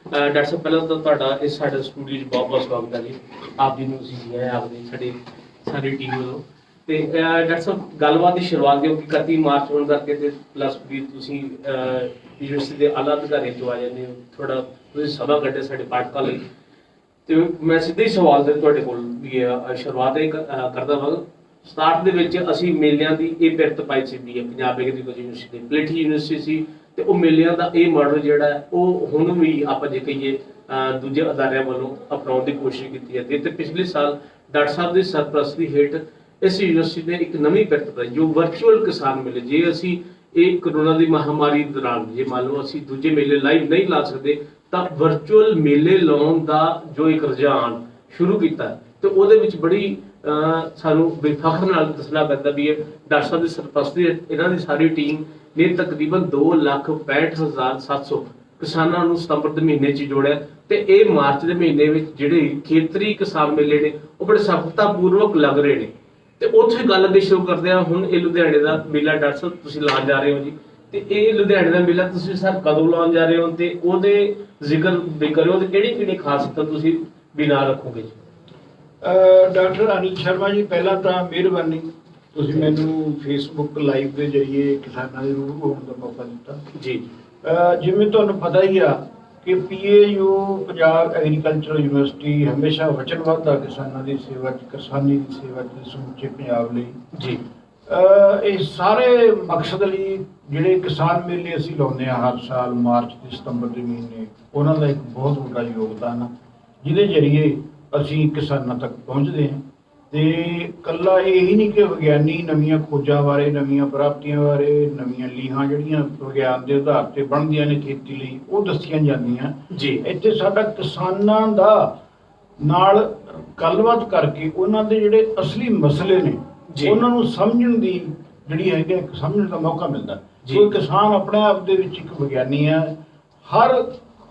Doctor ਸਾਹਿਬ ਪਹਿਲਾਂ ਤਾਂ ਤੁਹਾਡਾ ਇਸ ਸਾਡੇ ਸਟੂਡੀਓ 'ਚ ਬਹੁਤ ਬਹੁਤ ਸਵਾਗਤ ਹੈ ਜੀ। ਆਪ ਜੀ ਨੂੰ ਅਸੀਂ ਜੀ ਆਪਦੀ ਸਾਡੀ ਟੀਮ ਵੱਲੋਂ। ਤੇ ਡਾਕਟਰ ਸਾਹਿਬ ਗੱਲਬਾਤ ਦੀ ਸ਼ੁਰੂਆਤ ਕਿਉਂਕਿ 31 ਮਾਰਚ ਹੋਣ ਕਰਕੇ ਤੇ ਪਲੱਸ ਵੀ ਤੁਸੀਂ ਯੂਨੀਵਰਸਿਟੀ ਦੇ ਆਲਾ ਅਧਿਕਾਰੀ ਤੋਂ ਆ ਜਾਂਦੇ ਹੋ, ਥੋੜਾ ਤੁਸੀਂ ਸਮਾਂ ਕੱਢੇ ਸਾਡੇ ਪਾਠਕਾਂ ਲਈ। ਤੇ ਮੈਂ ਸਿੱਧੇ ਹੀ ਸਵਾਲ ਦੇ ਤੁਹਾਡੇ ਕੋਲ ਵੀ ਸ਼ੁਰੂਆਤ ਇਹ ਕਰਦਾ ਹਾਂ। ਸਟਾਰਟ ਦੇ ਵਿੱਚ ਅਸੀਂ ਮੇਲਿਆਂ ਦੀ ਇਹ ਬਿਰਤ ਪਾਈ ਸਿੱਧੀ ਹੈ ਪੰਜਾਬ ਐਗਰੀਕਲਚਰ ਯੂਨੀਵਰਸਿਟੀ ਦੀ, ਪਲੇਠੀ ਯੂਨੀਵਰਸਿਟੀ ਸੀ ਤੇ ਉਹ ਮੇਲਿਆਂ ਦਾ ਇਹ ਮਾਡਲ ਜਿਹੜਾ ਹੈ ਉਹ ਹੁਣ ਵੀ ਆਪਾਂ ਜੇ ਕਹੀਏ ਦੂਜੇ ਅਦਾਰਿਆਂ ਵੱਲੋਂ ਅਪਣਾਉਣ ਦੀ ਕੋਸ਼ਿਸ਼ ਕੀਤੀ ਹੈ। ਤੇ ਪਿਛਲੇ ਸਾਲ ਡਾਕਟਰ ਸਾਹਿਬ ਦੀ ਸਰਪ੍ਰਸਤੀ ਹੇਠ ਇਸ ਯੂਨੀਵਰਸਿਟੀ ਨੇ ਇੱਕ ਨਵੀਂ ਬਿਰਤ ਪਾਈ ਜੋ ਵਰਚੁਅਲ ਕਿਸਾਨ ਮੇਲੇ। ਜੇ ਅਸੀਂ ਇਹ ਕਰੋਨਾ ਦੀ ਮਹਾਮਾਰੀ ਦੌਰਾਨ ਜੇ ਮੰਨ ਲਓ ਅਸੀਂ ਦੂਜੇ ਮੇਲੇ ਲਾਈਵ ਨਹੀਂ ਲਾ ਸਕਦੇ ਤਾਂ ਵਰਚੁਅਲ ਮੇਲੇ ਲਾਉਣ ਦਾ ਜੋ ਇੱਕ ਰੁਝਾਨ ਸ਼ੁਰੂ ਕੀਤਾ ਤੇ ਉਹਦੇ ਵਿੱਚ ਬੜੀ ਸਾਨੂੰ ਬੇਫਖਰ ਨਾਲ ਦੱਸਣਾ ਪੈਂਦਾ ਵੀ ਇਹ ਡਾਕਟਰ ਸਾਹਿਬ ਦੀ ਸਰਪ੍ਰਸਤੀ ਇਹਨਾਂ ਦੀ ਸਾਰੀ ਟੀਮ ਨੇ ਤਕਰੀਬਨ 2,65,700 ਕਿਸਾਨਾਂ ਨੂੰ ਸਤੰਬਰ ਦੇ ਮਹੀਨੇ 'ਚ ਜੋੜਿਆ ਤੇ ਇਹ ਮਾਰਚ ਦੇ ਮਹੀਨੇ ਵਿੱਚ ਜਿਹੜੇ ਖੇਤਰੀ ਕਿਸਾਨ ਮੇਲੇ ਨੇ ਉਹ ਬੜੇ ਸਫਲਤਾਪੂਰਵਕ ਲੱਗ ਰਹੇ ਨੇ। ਤੇ ਉੱਥੇ ਗੱਲ ਅੱਗੇ ਸ਼ੁਰੂ ਕਰਦੇ ਹਾਂ। ਹੁਣ ਇਹ ਲੁਧਿਆਣੇ ਦਾ ਮੇਲਾ ਡਾਕਟਰ ਸਾਹਿਬ ਤੁਸੀਂ ਲਾਉਣ ਜਾ ਰਹੇ ਹੋ ਜੀ, ਤੇ ਇਹ ਲੁਧਿਆਣੇ ਦਾ ਮੇਲਾ ਤੁਸੀਂ ਸਰ ਕਦੋਂ ਲਾਉਣ ਜਾ ਰਹੇ ਹੋ ਤੇ ਉਹਦੇ ਜ਼ਿਕਰ ਵੀ ਕਰਿਓ ਤੇ ਕਿਹੜੀ ਖਾਸੀਅਤਾਂ ਤੁਸੀਂ ਵੀ ਨਾਲ ਰੱਖੋਗੇ ਜੀ। ਡਾਕਟਰ ਅਨਿਲ ਸ਼ਰਮਾ ਜੀ, ਪਹਿਲਾਂ ਤਾਂ ਮਿਹਰਬਾਨੀ ਤੁਸੀਂ ਮੈਨੂੰ ਫੇਸਬੁੱਕ ਲਾਈਵ ਦੇ ਜਰੀਏ ਕਿਸਾਨਾਂ ਦੇ ਰੂਬਰੂ ਹੋਣ ਦਾ ਮੌਕਾ ਦਿੱਤਾ ਜੀ। ਜਿਵੇਂ ਤੁਹਾਨੂੰ ਪਤਾ ਹੀ ਆ ਕਿ PAU ਪੰਜਾਬ ਐਗਰੀਕਲਚਰਲ ਯੂਨੀਵਰਸਿਟੀ ਹਮੇਸ਼ਾ ਵਚਨਬੱਧ ਆ ਕਿਸਾਨਾਂ ਦੀ ਸੇਵਾ 'ਚ, ਕਿਸਾਨੀ ਦੀ ਸੇਵਾ 'ਚ ਸਮੁੱਚੇ ਪੰਜਾਬ ਲਈ ਜੀ। ਇਹ ਸਾਰੇ ਮਕਸਦ ਲਈ ਜਿਹੜੇ ਕਿਸਾਨ ਮੇਲੇ ਅਸੀਂ ਲਾਉਂਦੇ ਹਾਂ ਹਰ ਸਾਲ ਮਾਰਚ ਤੇ ਸਤੰਬਰ ਦੇ ਮਹੀਨੇ, ਉਹਨਾਂ ਦਾ ਇੱਕ ਬਹੁਤ ਵੱਡਾ ਯੋਗਦਾਨ ਆ ਜਿਹਦੇ ਜਰੀਏ ਅਸੀਂ ਕਿਸਾਨਾਂ ਤੱਕ ਪਹੁੰਚਦੇ ਹਾਂ। ਤੇ ਇਕੱਲਾ ਇਹ ਹੀ ਨਹੀਂ ਕਿ ਵਿਗਿਆਨੀ ਨਵੀਆਂ ਖੋਜਾਂ ਬਾਰੇ, ਨਵੀਆਂ ਪ੍ਰਾਪਤੀਆਂ ਬਾਰੇ, ਨਵੀਆਂ ਲੀਹਾਂ ਜਿਹੜੀਆਂ ਵਿਗਿਆਨ ਦੇ ਆਧਾਰ ਤੇ ਬਣਦੀਆਂ ਨੇ ਖੇਤੀ ਲਈ ਉਹ ਦੱਸੀਆਂ ਜਾਂਦੀਆਂ ਜੀ। ਇੱਥੇ ਸਾਡਾ ਕਿਸਾਨਾਂ ਦਾ ਨਾਲ ਗੱਲਬਾਤ ਕਰਕੇ ਉਹਨਾਂ ਦੇ ਜਿਹੜੇ ਅਸਲੀ ਮਸਲੇ ਨੇ ਉਹਨਾਂ ਨੂੰ ਸਮਝਣ ਦੀ ਜਿਹੜੀ ਹੈਗੀ ਸਮਝਣ ਦਾ ਮੌਕਾ ਮਿਲਦਾ। ਕੋਈ ਕਿਸਾਨ ਆਪਣੇ ਆਪ ਦੇ ਵਿੱਚ ਇੱਕ ਵਿਗਿਆਨੀ ਹੈ। ਹਰ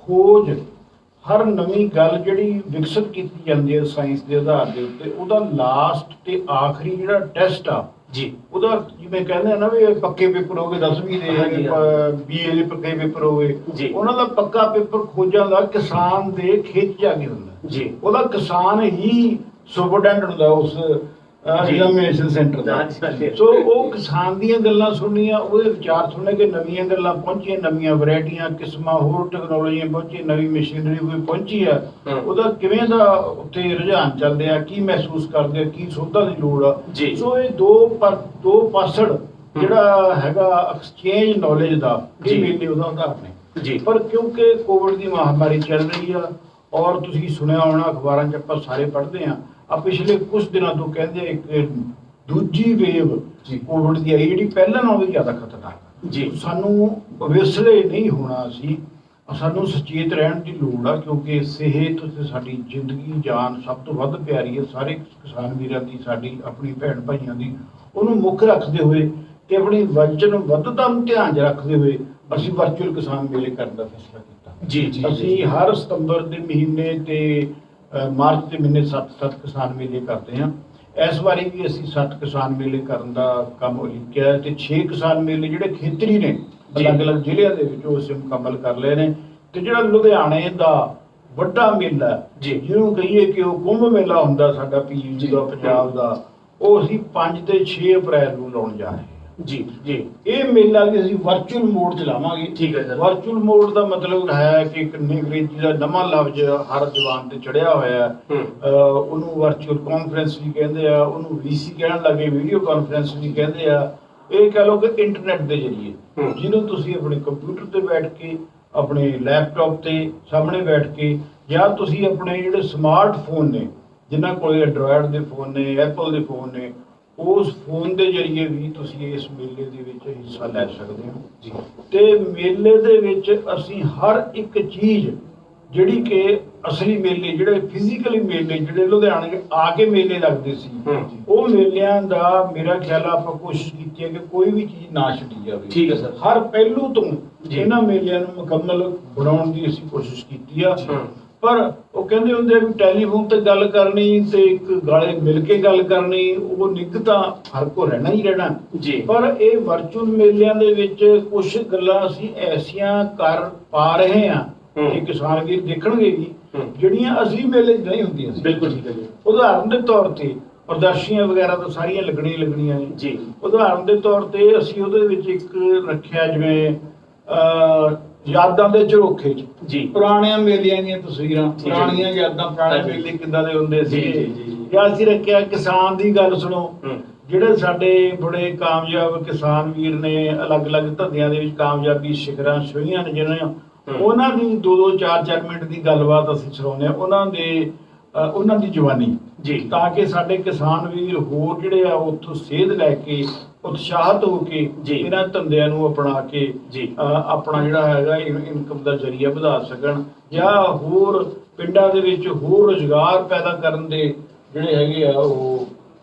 ਖੋਜ, ਹਰ ਨਵੀਂ ਗੱਲ ਜਿਹੜੀ ਵਿਕਸਿਤ ਕੀਤੀ ਜਾਂਦੀ ਹੈ ਸਾਇੰਸ ਦੇ ਆਧਾਰ ਦੇ ਉੱਤੇ, ਉਹਦਾ ਲਾਸਟ ਤੇ ਆਖਰੀ ਜਿਹੜਾ ਟੈਸਟ ਆ ਜੀ, ਉਹਦਾ ਜਿਵੇਂ ਕਹਿੰਦੇ ਆ ਨਾ ਵੀ ਪੱਕੇ ਪੇਪਰ ਹੋ ਗਏ 10ਵੀਂ ਦੇ, BA ਦੇ ਪੱਕੇ ਪੇਪਰ ਹੋ ਗਏ, ਉਹਨਾਂ ਦਾ ਪੱਕਾ ਪੇਪਰ ਖੋਜਾਂ ਦਾ ਕਿਸਾਨ ਦੇ ਖੇਤ 'ਚ ਜਾ ਕੇ ਹੁੰਦਾ ਜੀ। ਉਹਦਾ ਕਿਸਾਨ ਹੀ ਸੁਪਰਡੈਂਟ ਹੁੰਦਾ ਉਸ ਐਗਜ਼ਾਮੀਨੇਸ਼ਨ ਸੈਂਟਰ ਦਾ। ਸੋ ਉਹ ਕਿਸਾਨ ਦੀਆਂ ਗੱਲਾਂ ਸੁਣਨੀਆਂ, ਉਹਦੇ ਵਿਚਾਰ ਸੁਣਨੇ ਕਿ ਨਵੀਆਂ ਗੱਲਾਂ ਪਹੁੰਚੀਆਂ, ਨਵੀਆਂ ਵੈਰਾਈਟੀਆਂ, ਕਿਸਮਾਂ, ਹੋਰ ਟੈਕਨੋਲੋਜੀਆਂ ਪਹੁੰਚੀ, ਨਵੀਂ ਮਸ਼ੀਨਰੀ ਕੋਈ ਪਹੁੰਚੀ ਆ, ਉਹਦਾ ਕਿਵੇਂ ਦਾ ਉੱਤੇ ਰੁਝਾਨ ਚੱਲਦੇ ਆ, ਕੀ ਮਹਿਸੂਸ ਕਰਦੇ ਆ, ਕੀ ਸੋਧਾਂ ਦੀ ਲੋੜ ਆ। ਸੋ ਇਹ ਦੋ ਪਾਸੜ ਜਿਹੜਾ ਹੈਗਾ ਐਕਸਚੇਂਜ ਨੌਲੇਜ ਦਾ, ਇਹ ਮੇਲੇ ਉਹਦਾ ਉਦਾਹਰਨ ਨੇ। ਪਰ ਕਿਉਂਕਿ ਕੋਵਿਡ ਦੀ ਮਹਾਮਾਰੀ ਚੱਲ ਰਹੀ ਆ ਔਰ ਤੁਸੀਂ ਸੁਣਿਆ ਹੋਣਾ ਅਖਬਾਰਾਂ 'ਚ ਆਪਾਂ ਸਾਰੇ ਪੜ੍ਹਦੇ ਆ, ਪਿਛਲੇ ਕੁਝ ਦਿਨਾਂ ਤੋਂ ਕਹਿੰਦੇ ਇੱਕ ਦੂਜੀ ਵੇਵ ਕੋਵਿਡ ਦੀ ਆਈ ਜਿਹੜੀ ਪਹਿਲਾਂ ਨਾਲੋਂ ਵੀ ਜ਼ਿਆਦਾ ਖਤਰਨਾਕ ਜੀ। ਸਾਨੂੰ ਵਿਸਲੇ ਨਹੀਂ ਹੋਣਾ ਸੀ, ਸਾਨੂੰ ਸੁਚੇਤ ਰਹਿਣ ਦੀ ਲੋੜ ਆ ਕਿਉਂਕਿ ਸਿਹਤ ਤੇ ਸਾਡੀ ਜ਼ਿੰਦਗੀ ਜਾਨ ਸਭ ਤੋਂ ਵੱਧ ਪਿਆਰੀ ਹੈ ਸਾਰੇ ਕਿਸਾਨ ਵੀਰਾਂ ਦੀ, ਸਾਡੀ ਆਪਣੀ ਭੈਣ ਭਾਈਆਂ ਦੀ। ਉਹਨੂੰ ਮੁੱਖ ਰੱਖਦੇ ਹੋਏ ਤੇ ਆਪਣੀ ਵਚਨਬੱਧਤਾ ਨੂੰ ਧਿਆਨ 'ਚ ਰੱਖਦੇ ਹੋਏ ਅਸੀਂ ਵਰਚੁਅਲ ਕਿਸਾਨ ਮੇਲੇ ਕਰਨ ਦਾ ਫੈਸਲਾ ਕੀਤਾ ਜੀ। ਅਸੀਂ ਹਰ ਸਤੰਬਰ ਦੇ ਮਹੀਨੇ ਤੇ ਮਾਰਚ ਦੇ ਮਹੀਨੇ 7 ਕਿਸਾਨ ਮੇਲੇ ਕਰਦੇ ਹਾਂ। ਇਸ ਵਾਰੀ ਵੀ ਅਸੀਂ 7 ਕਿਸਾਨ ਮੇਲੇ ਕਰਨ ਦਾ ਕੰਮ ਉਲੀਕਿਆ ਤੇ 6 ਕਿਸਾਨ ਮੇਲੇ ਜਿਹੜੇ ਖੇਤਰੀ ਨੇ ਅਲੱਗ-ਅਲੱਗ ਜ਼ਿਲ੍ਹਿਆਂ ਦੇ ਵਿੱਚ ਉਹ ਅਸੀਂ ਮੁਕੰਮਲ ਕਰ ਲਏ ਨੇ। ਤੇ ਜਿਹੜਾ ਲੁਧਿਆਣੇ ਦਾ ਵੱਡਾ ਮੇਲਾ ਜਿਹਨੂੰ ਕਹੀਏ ਕਿ ਉਹ ਕੁੰਭ ਮੇਲਾ ਹੁੰਦਾ ਸਾਡਾ PAU ਦਾ ਪੰਜਾਬ ਦਾ, ਉਹ ਅਸੀਂ 5 ਤੇ 6 ਅਪ੍ਰੈਲ ਨੂੰ ਲਾਉਣ ਜਾ ਰਹੇ ਹਾਂ ਜੀ। ਇਹ ਮੇਲਾ ਵੀ ਅਸੀਂ ਵਰਚੁਅਲ ਮੋਡ 'ਚ ਲਾਵਾਂਗੇ। ਠੀਕ ਹੈ ਸਰ। ਵਰਚੁਅਲ ਮੋਡ ਦਾ ਮਤਲਬ ਹੈ ਕਿ ਇੱਕ ਅੰਗਰੇਜ਼ੀ ਦਾ ਨਵਾਂ ਲਫ਼ਜ਼ ਹਰ ਜ਼ੁਬਾਨ ਤੇ ਚੜਿਆ ਹੋਇਆ, ਉਹਨੂੰ ਵਰਚੁਅਲ ਕਾਨਫਰੰਸ ਵੀ ਕਹਿੰਦੇ ਆ, ਉਹਨੂੰ VC ਕਹਿਣ ਲੱਗੇ, ਵੀਡੀਓ ਕਾਨਫਰੰਸ ਵੀ ਕਹਿੰਦੇ ਆ। ਇਹ ਕਹਿ ਲਓ ਕਿ ਇੰਟਰਨੈਟ ਦੇ ਜ਼ਰੀਏ ਜਿਹਨੂੰ ਤੁਸੀਂ ਆਪਣੇ ਕੰਪਿਊਟਰ ਤੇ ਬੈਠ ਕੇ, ਆਪਣੇ ਲੈਪਟਾਪ ਤੇ ਸਾਹਮਣੇ ਬੈਠ ਕੇ, ਜਾਂ ਤੁਸੀਂ ਆਪਣੇ ਜਿਹੜੇ ਸਮਾਰਟਫੋਨ ਨੇ ਜਿਨ੍ਹਾਂ ਕੋਲ ਐਂਡਰੋਇਡ ਦੇ ਫੋਨ ਨੇ, ਐਪਲ ਦੇ ਫੋਨ ਨੇ, ਉਸ ਫੋਨ ਦੇ ਜਰੀਏ ਵੀ ਤੁਸੀਂ ਇਸ ਮੇਲੇ ਦੇ ਵਿੱਚ ਹਿੱਸਾ ਲੈ ਸਕਦੇ ਹੋ ਜੀ। ਤੇ ਮੇਲੇ ਦੇ ਵਿੱਚ ਅਸੀਂ ਹਰ ਇੱਕ ਚੀਜ਼ ਜਿਹੜੀ ਕਿ ਅਸਲੀ ਮੇਲੇ, ਜਿਹੜੇ ਫਿਜ਼ੀਕਲੀ ਮੇਲੇ ਜਿਹੜੇ ਲੁਧਿਆਣੇ ਆ ਕੇ ਮੇਲੇ ਲੱਗਦੇ ਸੀ, ਉਹ ਮੇਲਿਆਂ ਦਾ ਮੇਰਾ ਖਿਆਲ ਆਪਾਂ ਕੋਸ਼ਿਸ਼ ਕੀਤੀ ਹੈ ਕਿ ਕੋਈ ਵੀ ਚੀਜ਼ ਨਾ ਛੱਡੀ ਜਾਵੇ। ਠੀਕ ਹੈ ਸਰ। ਹਰ ਪਹਿਲੂ ਤੋਂ ਇਹਨਾਂ ਮੇਲਿਆਂ ਨੂੰ ਮੁਕੰਮਲ ਬਣਾਉਣ ਦੀ ਅਸੀਂ ਕੋਸ਼ਿਸ਼ ਕੀਤੀ ਆ। ਪਰ ਉਹ ਕਹਿੰਦੇ ਹੁੰਦੇ ਵੀ ਟੈਲੀਫੋਨ ਤੇ ਗੱਲ ਕਰਨੀ ਤੇ ਇੱਕ ਗਾਲੇ ਮਿਲ ਕੇ ਗੱਲ ਕਰਨੀ, ਉਹ ਨਿੱਘਤਾ ਹਰ ਕੋ ਰਹਿਣਾ ਹੀ ਰਹਿਣਾ ਜੀ। ਪਰ ਇਹ ਵਰਚੁਅਲ ਮੇਲਿਆਂ ਦੇ ਵਿੱਚ ਕੁਝ ਗੱਲਾਂ ਅਸੀਂ ਐਸੀਆਂ ਕਰ ਪਾ ਰਹੇ ਹਾਂ ਕਿ ਕਿਸਾਨ ਵੀਰ ਦੇਖਣਗੇ ਵੀ ਜਿਹੜੀਆਂ ਅਸਲੀ ਮੇਲੇ 'ਚ ਨਹੀਂ ਹੁੰਦੀਆਂ ਸੀ। ਬਿਲਕੁਲ ਠੀਕ ਹੈ ਜੀ। ਉਦਾਹਰਨ ਦੇ ਤੌਰ ਤੇ ਪ੍ਰਦਰਸ਼ਨੀਆਂ ਵਗੈਰਾ ਤਾਂ ਸਾਰੀਆਂ ਲੱਗਣੀਆਂ ਨੇ ਜੀ। ਉਦਾਹਰਨ ਦੇ ਤੌਰ ਤੇ ਅਸੀਂ ਉਹਦੇ ਵਿੱਚ ਇੱਕ ਰੱਖਿਆ ਜਿਵੇਂ ਯਾਦਾਂ ਦੇ ਝਰੋਖੇ 'ਚ ਜੀ ਪੁਰਾਣਿਆਂ ਮੇਲਿਆਂ ਦੀਆਂ ਤਸਵੀਰਾਂ, ਪੁਰਾਣੀਆਂ ਯਾਦਾਂ, ਪੁਰਾਣੇ ਮੇਲੇ ਕਿੱਦਾਂ ਦੇ ਹੁੰਦੇ ਸੀ। ਜਾਂ ਅਸੀਂ ਰੱਖਿਆ ਕਿਸਾਨ ਦੀ ਗੱਲ ਸੁਣੋ, ਜਿਹੜੇ ਸਾਡੇ ਬੜੇ ਕਾਮਯਾਬ ਕਿਸਾਨ ਵੀਰ ਨੇ ਅਲੱਗ-ਅਲੱਗ ਧੰਦਿਆਂ ਦੇ ਵਿੱਚ ਕਾਮਯਾਬੀ ਸਿਖਰਾਂ ਛੂਹੀਆਂ ਨੇ ਜਿਹਨਾਂ ਉਹਨਾਂ ਦੀ 2-2 4-4 ਮਿੰਟ ਦੀ ਗੱਲਬਾਤ ਅਸੀਂ ਸੁਣਾਉਂਦੇ ਹਾਂ ਉਹਨਾਂ ਦੀ ਜਵਾਨੀ ਜੀ, ਤਾਂ ਕਿ ਸਾਡੇ ਕਿਸਾਨ ਵੀਰ ਹੋਰ ਜਿਹੜੇ ਆ ਉੱਥੋਂ ਸੇਧ ਲੈ ਕੇ ਉਤਸ਼ਾਹਤ ਹੋ ਕੇ ਇਹਨਾਂ ਧੰਦਿਆਂ ਨੂੰ ਅਪਣਾ ਕੇ ਆਪਣਾ ਜਿਹੜਾ ਹੈਗਾ ਇਨਕਮ ਦਾ ਜ਼ਰੀਆ ਵਧਾ ਸਕਣ ਜਾਂ ਹੋਰ ਪਿੰਡਾਂ ਦੇ ਵਿੱਚ ਹੋਰ ਰੁਜ਼ਗਾਰ ਪੈਦਾ ਕਰਨ ਦੇ ਜਿਹੜੇ ਹੈਗੇ ਆ ਉਹ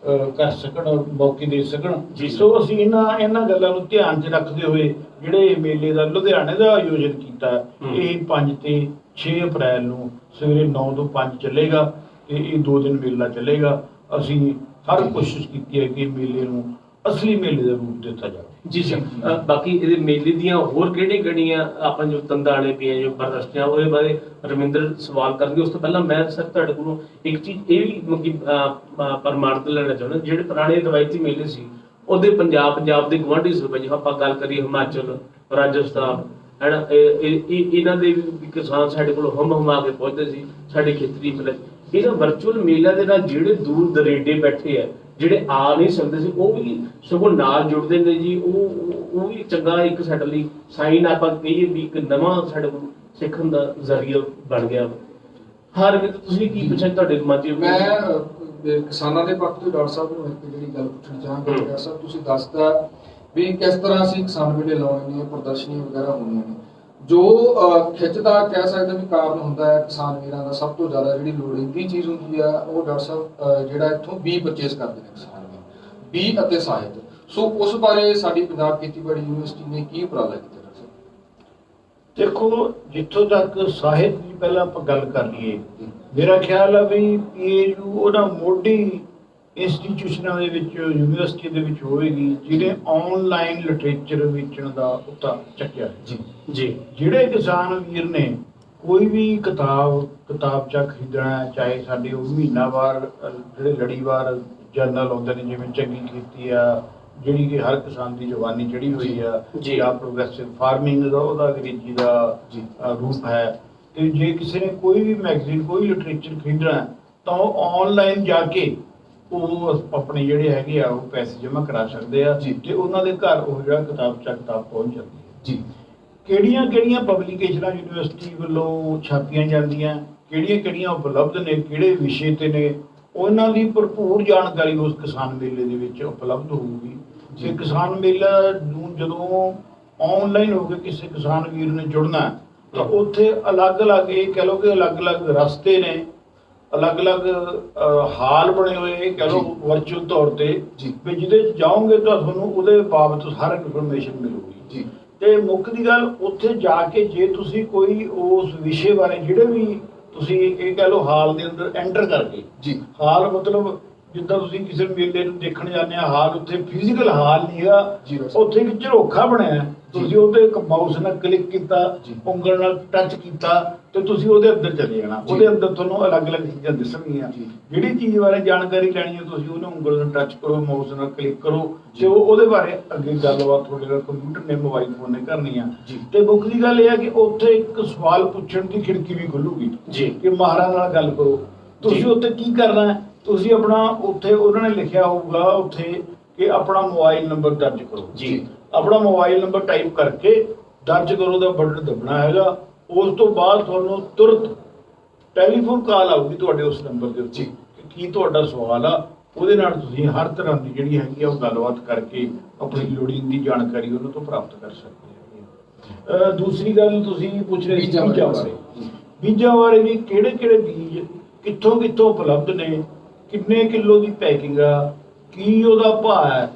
ਕਰ ਸਕਣ, ਮੌਕੇ ਦੇ ਸਕਣ। ਸੋ ਅਸੀਂ ਇਹਨਾਂ ਗੱਲਾਂ ਨੂੰ ਧਿਆਨ 'ਚ ਰੱਖਦੇ ਹੋਏ ਜਿਹੜੇ ਮੇਲੇ ਦਾ ਲੁਧਿਆਣੇ ਦਾ ਆਯੋਜਨ ਕੀਤਾ, ਇਹ 5 ਤੇ 6 ਅਪ੍ਰੈਲ ਨੂੰ ਸਵੇਰੇ 9 ਤੋਂ 5 ਚੱਲੇਗਾ ਤੇ ਇਹ 2 ਦਿਨ ਮੇਲਾ ਚੱਲੇਗਾ। ਅਸੀਂ ਹਰ ਕੋਸ਼ਿਸ਼ ਕੀਤੀ ਹੈ ਕਿ ਮੇਲੇ ਨੂੰ ਅਸਲੀ ਮੇਲੇ ਦਾ ਰੂਪ ਦਿੱਤਾ ਜਾਵੇ। ਜੀ ਸਰ, ਬਾਕੀ ਇਹਦੇ ਮੇਲੇ ਦੀਆਂ ਹੋਰ ਕਿਹੜੀਆਂ ਆਪਾਂ ਜੋ ਤੰਦਾਂ ਵਾਲੇ ਪਈਆਂ ਜੋ ਪ੍ਰਦਰਸ਼ਨੀਆਂ ਉਹਦੇ ਬਾਰੇ ਰਵਿੰਦਰ ਸਵਾਲ ਕਰਨਗੇ। ਉਸ ਤੋਂ ਪਹਿਲਾਂ ਮੈਂ ਸਰ ਤੁਹਾਡੇ ਕੋਲੋਂ ਇੱਕ ਚੀਜ਼ ਇਹ ਵੀ ਪ੍ਰਮਾਣਿਤ ਲੈਣਾ ਚਾਹੁੰਦਾ, ਜਿਹੜੇ ਪੁਰਾਣੇ ਰਵਾਇਤੀ ਮੇਲੇ ਸੀ ਉਹਦੇ ਪੰਜਾਬ ਦੇ ਗੁਆਂਢੀ ਸੂਬੇ ਜਿਵੇਂ ਆਪਾਂ ਗੱਲ ਕਰੀਏ ਹਿਮਾਚਲ, ਰਾਜਸਥਾਨ ਹੈ ਨਾ, ਇਹਨਾਂ ਦੇ ਵੀ ਕਿਸਾਨ ਸਾਡੇ ਕੋਲ ਹਮਾ ਕੇ ਪਹੁੰਚਦੇ ਸੀ ਸਾਡੇ ਖੇਤਰੀ ਮੇਲੇ। ਇਹਨਾਂ ਵਰਚੁਅਲ ਮੇਲਿਆਂ ਦੇ ਨਾਲ ਜਿਹੜੇ ਦੂਰ ਦਰੇਡੇ ਬੈਠੇ ਆ, ਜਿਹੜੇ ਆ ਨਹੀਂ ਸਕਦੇ ਸੀ, ਉਹ ਵੀ ਸਗੋਂ ਨਾਲ ਜੁੜਦੇ ਨੇ ਜੀ। ਉਹ ਵੀ ਚੰਗਾ ਇੱਕ ਸਾਡੇ ਲਈ ਸਾਈਨ ਆਪਾਂ ਕਹੀਏ ਵੀ ਇੱਕ ਨਵਾਂ ਸਾਡੇ ਕੋਲ ਸਿੱਖਣ ਦਾ ਜ਼ਰੀਆ ਬਣ ਗਿਆ। ਹਰ ਵੀ ਤੁਸੀਂ ਕੀ ਪੁੱਛਿਆ ਤੁਹਾਡੇ ਮਨ 'ਚ? ਮੈਂ ਕਿਸਾਨਾਂ ਦੇ ਪੱਖ ਤੋਂ ਡਾਕਟਰ ਸਾਹਿਬ ਨੂੰ ਇੱਕ ਜਿਹੜੀ ਗੱਲ ਪੁੱਛਣੀ ਚਾਹਾਂਗਾ। ਡਾਕਟਰ ਸਾਹਿਬ ਤੁਸੀਂ ਦੱਸਦਾ ਵੀ ਕਿਸ ਤਰ੍ਹਾਂ ਅਸੀਂ ਕਿਸਾਨ ਮੇਲੇ ਲਾਉਣੇ ਨੇ, ਪ੍ਰਦਰਸ਼ਨੀਆਂ ਵਗੈਰਾ ਹੋਣੀਆਂ ਨੇ। ਜੋ ਖਿੱਚ ਦਾ ਕਹਿ ਸਕਦੇ ਵੀ ਕਾਰਨ ਹੁੰਦਾ ਹੈ ਕਿਸਾਨ ਵੀਰਾਂ ਦਾ, ਸਭ ਤੋਂ ਜ਼ਿਆਦਾ ਜਿਹੜੀ ਲੋੜੀਂਦੀ ਚੀਜ਼ ਹੁੰਦੀ ਆ ਉਹ ਡਾਕਟਰ ਸਾਹਿਬ ਜਿਹੜਾ ਇੱਥੋਂ ਬੀ ਪਰਚੇਸ ਕਰਦੇ ਨੇ ਕਿਸਾਨ ਵੀਰ, ਬੀ ਅਤੇ ਸਾਹਿਤ। ਸੋ ਉਸ ਬਾਰੇ ਸਾਡੀ ਪੰਜਾਬ ਖੇਤੀਬਾੜੀ ਯੂਨੀਵਰਸਿਟੀ ਨੇ ਕੀ ਉਪਰਾਲਾ ਕੀਤਾ ਡਾਕਟਰ ਸਾਹਿਬ? ਦੇਖੋ, ਜਿੱਥੋਂ ਤੱਕ ਸਾਹਿਤ ਦੀ ਪਹਿਲਾਂ ਆਪਾਂ ਗੱਲ ਕਰ ਲਈਏ, ਮੇਰਾ ਖਿਆਲ ਆ ਵੀ ਪੀਏਯੂ ਉਹਨਾਂ ਮੋਢੀ ਇੰਸਟੀਚਿਊਸ਼ਨਾਂ ਦੇ ਵਿੱਚ ਯੂਨੀਵਰਸਿਟੀ ਦੇ ਵਿੱਚ ਹੋਵੇਗੀ ਜਿਹਨੇ ਆਨਲਾਈਨ ਲਿਟਰੇਚਰ ਵੇਚਣ ਦਾ ਉੱਤਾ ਚੱਕਿਆ। ਜੀ, ਜਿਹੜੇ ਕਿਸਾਨ ਵੀਰ ਨੇ ਕੋਈ ਵੀ ਕਿਤਾਬਚਾ ਖਰੀਦਣਾ, ਚਾਹੇ ਸਾਡੇ ਉਹ ਮਹੀਨਾਵਾਰ ਜਿਹੜੇ ਲੜੀਵਾਰ ਜਰਨਲ ਆਉਂਦੇ ਨੇ, ਜਿਵੇਂ ਚੰਗੀ ਖੇਤੀ ਆ ਜਿਹੜੀ ਕਿ ਹਰ ਕਿਸਾਨ ਦੀ ਜਵਾਨੀ ਚੜੀ ਹੋਈ ਆ, ਜਾਂ ਪ੍ਰੋਗਰੈਸਿਵ ਫਾਰਮਿੰਗ ਦਾ ਉਹਦਾ ਅੰਗਰੇਜ਼ੀ ਦਾ ਰੂਪ ਹੈ। ਤੇ ਜੇ ਕਿਸੇ ਨੇ ਕੋਈ ਵੀ ਮੈਗਜ਼ੀਨ, ਕੋਈ ਲਿਟਰੇਚਰ ਖਰੀਦਣਾ ਤਾਂ ਉਹ ਆਨਲਾਈਨ ਜਾ ਕੇ ਉਹ ਆਪਣੇ ਜਿਹੜੇ ਹੈਗੇ ਆ ਉਹ ਪੈਸੇ ਜਮ੍ਹਾਂ ਕਰਾ ਸਕਦੇ ਆ ਤੇ ਉਹਨਾਂ ਦੇ ਘਰ ਉਹ ਜਿਹੜਾ ਕਿਤਾਬ ਪਹੁੰਚ ਜਾਂਦੀ ਹੈ। ਜੀ, ਕਿਹੜੀਆਂ ਪਬਲੀਕੇਸ਼ਨਾਂ ਯੂਨੀਵਰਸਿਟੀ ਵੱਲੋਂ ਛਾਪੀਆਂ ਜਾਂਦੀਆਂ, ਕਿਹੜੀਆਂ ਉਪਲਬਧ ਨੇ, ਕਿਹੜੇ ਵਿਸ਼ੇ ਤੇ ਨੇ, ਉਹਨਾਂ ਦੀ ਭਰਪੂਰ ਜਾਣਕਾਰੀ ਉਸ ਕਿਸਾਨ ਮੇਲੇ ਦੇ ਵਿੱਚ ਉਪਲਬਧ ਹੋਊਗੀ। ਜੇ ਕਿਸਾਨ ਮੇਲਾ ਨੂੰ ਜਦੋਂ ਆਨਲਾਈਨ ਹੋ ਕੇ ਕਿਸੇ ਕਿਸਾਨ ਵੀਰ ਨੇ ਜੁੜਨਾ ਤਾਂ ਉੱਥੇ ਅਲੱਗ-ਅਲੱਗ, ਇਹ ਕਹਿ ਲਓ ਕਿ ਅਲੱਗ-ਅਲੱਗ ਰਸਤੇ ਨੇ, ਅਲੱਗ-ਅਲੱਗ ਹਾਲ ਬਣੇ ਹੋਏ, ਕਹਿ ਲਓ ਵਰਚੁਅਲ ਤੌਰ ਤੇ, ਵੀ ਜਿਹਦੇ 'ਚ ਜਾਓਗੇ ਤਾਂ ਤੁਹਾਨੂੰ ਉਹਦੇ ਬਾਬਤ ਹਰ ਇਨਫੋਰਮੇਸ਼ਨ ਮਿਲੂਗੀ। ਤੇ ਮੁੱਖ ਦੀ ਗੱਲ, ਉੱਥੇ ਜਾ ਕੇ ਜੇ ਤੁਸੀਂ ਕੋਈ ਉਸ ਵਿਸ਼ੇ ਬਾਰੇ ਜਿਹੜੇ ਵੀ ਤੁਸੀਂ ਇਹ ਕਹਿ ਲਓ ਹਾਲ ਦੇ ਅੰਦਰ ਐਂਟਰ ਕਰਕੇ, ਹਾਲ ਮਤਲਬ ਜਿੱਦਾਂ ਤੁਸੀਂ ਕਿਸੇ ਮੇਲੇ ਨੂੰ ਦੇਖਣ ਜਾਂਦੇ ਆ, ਹਾਲ ਉੱਥੇ ਫਿਜ਼ੀਕਲ ਹਾਲ ਨਹੀਂ ਹੈਗਾ, ਉੱਥੇ ਇੱਕ ਝਰੋਖਾ ਬਣਿਆ, ਤੁਸੀਂ ਉਹਦੇ ਇੱਕ ਮਾਊਸ ਨਾਲ ਕਲਿੱਕ ਕੀਤਾ, ਉਂਗਲ ਨਾਲ ਟੱਚ ਕੀਤਾ ਤੇ ਤੁਸੀਂ ਉਹਦੇ ਅੰਦਰ ਚਲੇ ਜਾਣਾ। ਉਹਦੇ ਅੰਦਰ ਤੁਹਾਨੂੰ ਅਲੱਗ-ਅਲੱਗ ਚੀਜ਼ਾਂ ਦਿਸਣਗੀਆਂ। ਜਿਹੜੀ ਚੀਜ਼ ਬਾਰੇ ਜਾਣਕਾਰੀ ਲੈਣੀ ਹੈ ਤੁਸੀਂ ਉਹਨੂੰ ਉਂਗਲ ਨਾਲ ਟੱਚ ਕਰੋ, ਮਾਊਸ ਨਾਲ ਕਲਿੱਕ ਕਰੋ ਤੇ ਉਹਦੇ ਬਾਰੇ ਅੱਗੇ ਗੱਲਬਾਤ ਤੁਹਾਡੇ ਨਾਲ ਕੰਪਿਊਟਰ ਨੇ, ਮੋਬਾਈਲ ਫੋਨ ਨੇ ਕਰਨੀ ਆ। ਤੇ ਮੁੱਖ ਦੀ ਗੱਲ ਇਹ ਹੈ ਕਿ ਉੱਥੇ ਇੱਕ ਸਵਾਲ ਪੁੱਛਣ ਦੀ ਖਿੜਕੀ ਵੀ ਖੁੱਲੂਗੀ ਕਿ ਮਹਾਰਾਜ ਨਾਲ ਗੱਲ ਕਰੋ। ਤੁਸੀਂ ਉੱਥੇ ਕੀ ਕਰਨਾ ਹੈ, ਤੁਸੀਂ ਆਪਣਾ ਉੱਥੇ ਉਹਨਾਂ ਨੇ ਲਿਖਿਆ ਹੋਊਗਾ ਉੱਥੇ ਕਿ ਆਪਣਾ ਮੋਬਾਈਲ ਨੰਬਰ ਦਰਜ ਕਰੋ। ਆਪਣਾ ਮੋਬਾਈਲ ਨੰਬਰ ਟਾਈਪ ਕਰਕੇ ਦਰਜ ਕਰੋ ਦਾ ਬਟਨ ਦਬਣਾ ਹੈਗਾ। ਉਸ ਤੋਂ ਬਾਅਦ ਤੁਹਾਨੂੰ ਤੁਰੰਤ ਟੈਲੀਫੋਨ ਕਾਲ ਆਊਗੀ ਤੁਹਾਡੇ ਉਸ ਨੰਬਰ ਦੇ ਉੱਤੇ ਕਿ ਕੀ ਤੁਹਾਡਾ ਸਵਾਲ ਆ। ਉਹਦੇ ਨਾਲ ਤੁਸੀਂ ਹਰ ਤਰ੍ਹਾਂ ਦੀ ਜਿਹੜੀ ਹੈਗੀ ਆ ਉਹ ਗੱਲਬਾਤ ਕਰਕੇ ਆਪਣੀ ਲੋੜੀਂਦੀ ਜਾਣਕਾਰੀ ਉਹਨਾਂ ਤੋਂ ਪ੍ਰਾਪਤ ਕਰ ਸਕਦੇ ਹੋ। ਦੂਸਰੀ ਗੱਲ ਤੁਸੀਂ ਪੁੱਛ ਰਹੇ ਸੀ ਬੀਜਾਂ ਬਾਰੇ ਵੀ ਕਿਹੜੇ ਬੀਜ ਕਿੱਥੋਂ ਉਪਲਬਧ ਨੇ, ਕਿੰਨੇ ਕਿਲੋ ਦੀ ਪੈਕਿੰਗ ਆ, ਕੀ ਉਹਦਾ ਭਾਅ ਹੈ,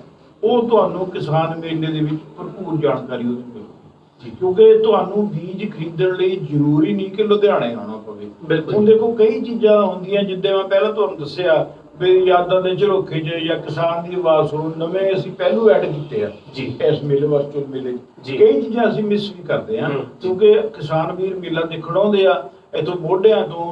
ਉਹ ਤੁਹਾਨੂੰ ਕਿਸਾਨ ਮੇਲੇ ਦੇ ਵਿੱਚ ਭਰਪੂਰ ਜਾਣਕਾਰੀ ਉਹਦੀ ਮਿਲੇਗੀ। ਕਿਉਂਕਿ ਤੁਹਾਨੂੰ ਬੀਜ ਖਰੀਦਣ ਲਈ ਜ਼ਰੂਰੀ ਨਹੀਂ ਕਿ ਲੁਧਿਆਣੇ ਆਉਣਾ ਪਵੇ। ਹੁਣ ਦੇਖੋ, ਕਈ ਚੀਜ਼ਾਂ ਹੁੰਦੀਆਂ ਜਿੱਦਾਂ ਮੈਂ ਪਹਿਲਾਂ ਤੁਹਾਨੂੰ ਦੱਸਿਆ ਵੀ ਯਾਦਾਂ ਦੇ ਝਰੋਖੇ 'ਚ ਜਾਂ ਕਿਸਾਨ ਦੀ ਆਵਾਜ਼ ਸੁਣੋ, ਨਵੇਂ ਅਸੀਂ ਪਹਿਲੂ ਐਡ ਕੀਤੇ ਆ ਜੀ ਇਸ ਮੇਲੇ ਵਰਚੁਅਲ ਮੇਲੇ 'ਚ। ਜੀ। ਕਈ ਚੀਜ਼ਾਂ ਅਸੀਂ ਮਿਸ ਵੀ ਕਰਦੇ ਹਾਂ ਕਿਉਂਕਿ ਕਿਸਾਨ ਵੀਰ ਮੇਲਾ ਦੇਖਣ ਆਉਂਦੇ ਆ, ਇੱਥੋਂ ਮੋਢਿਆਂ ਤੋਂ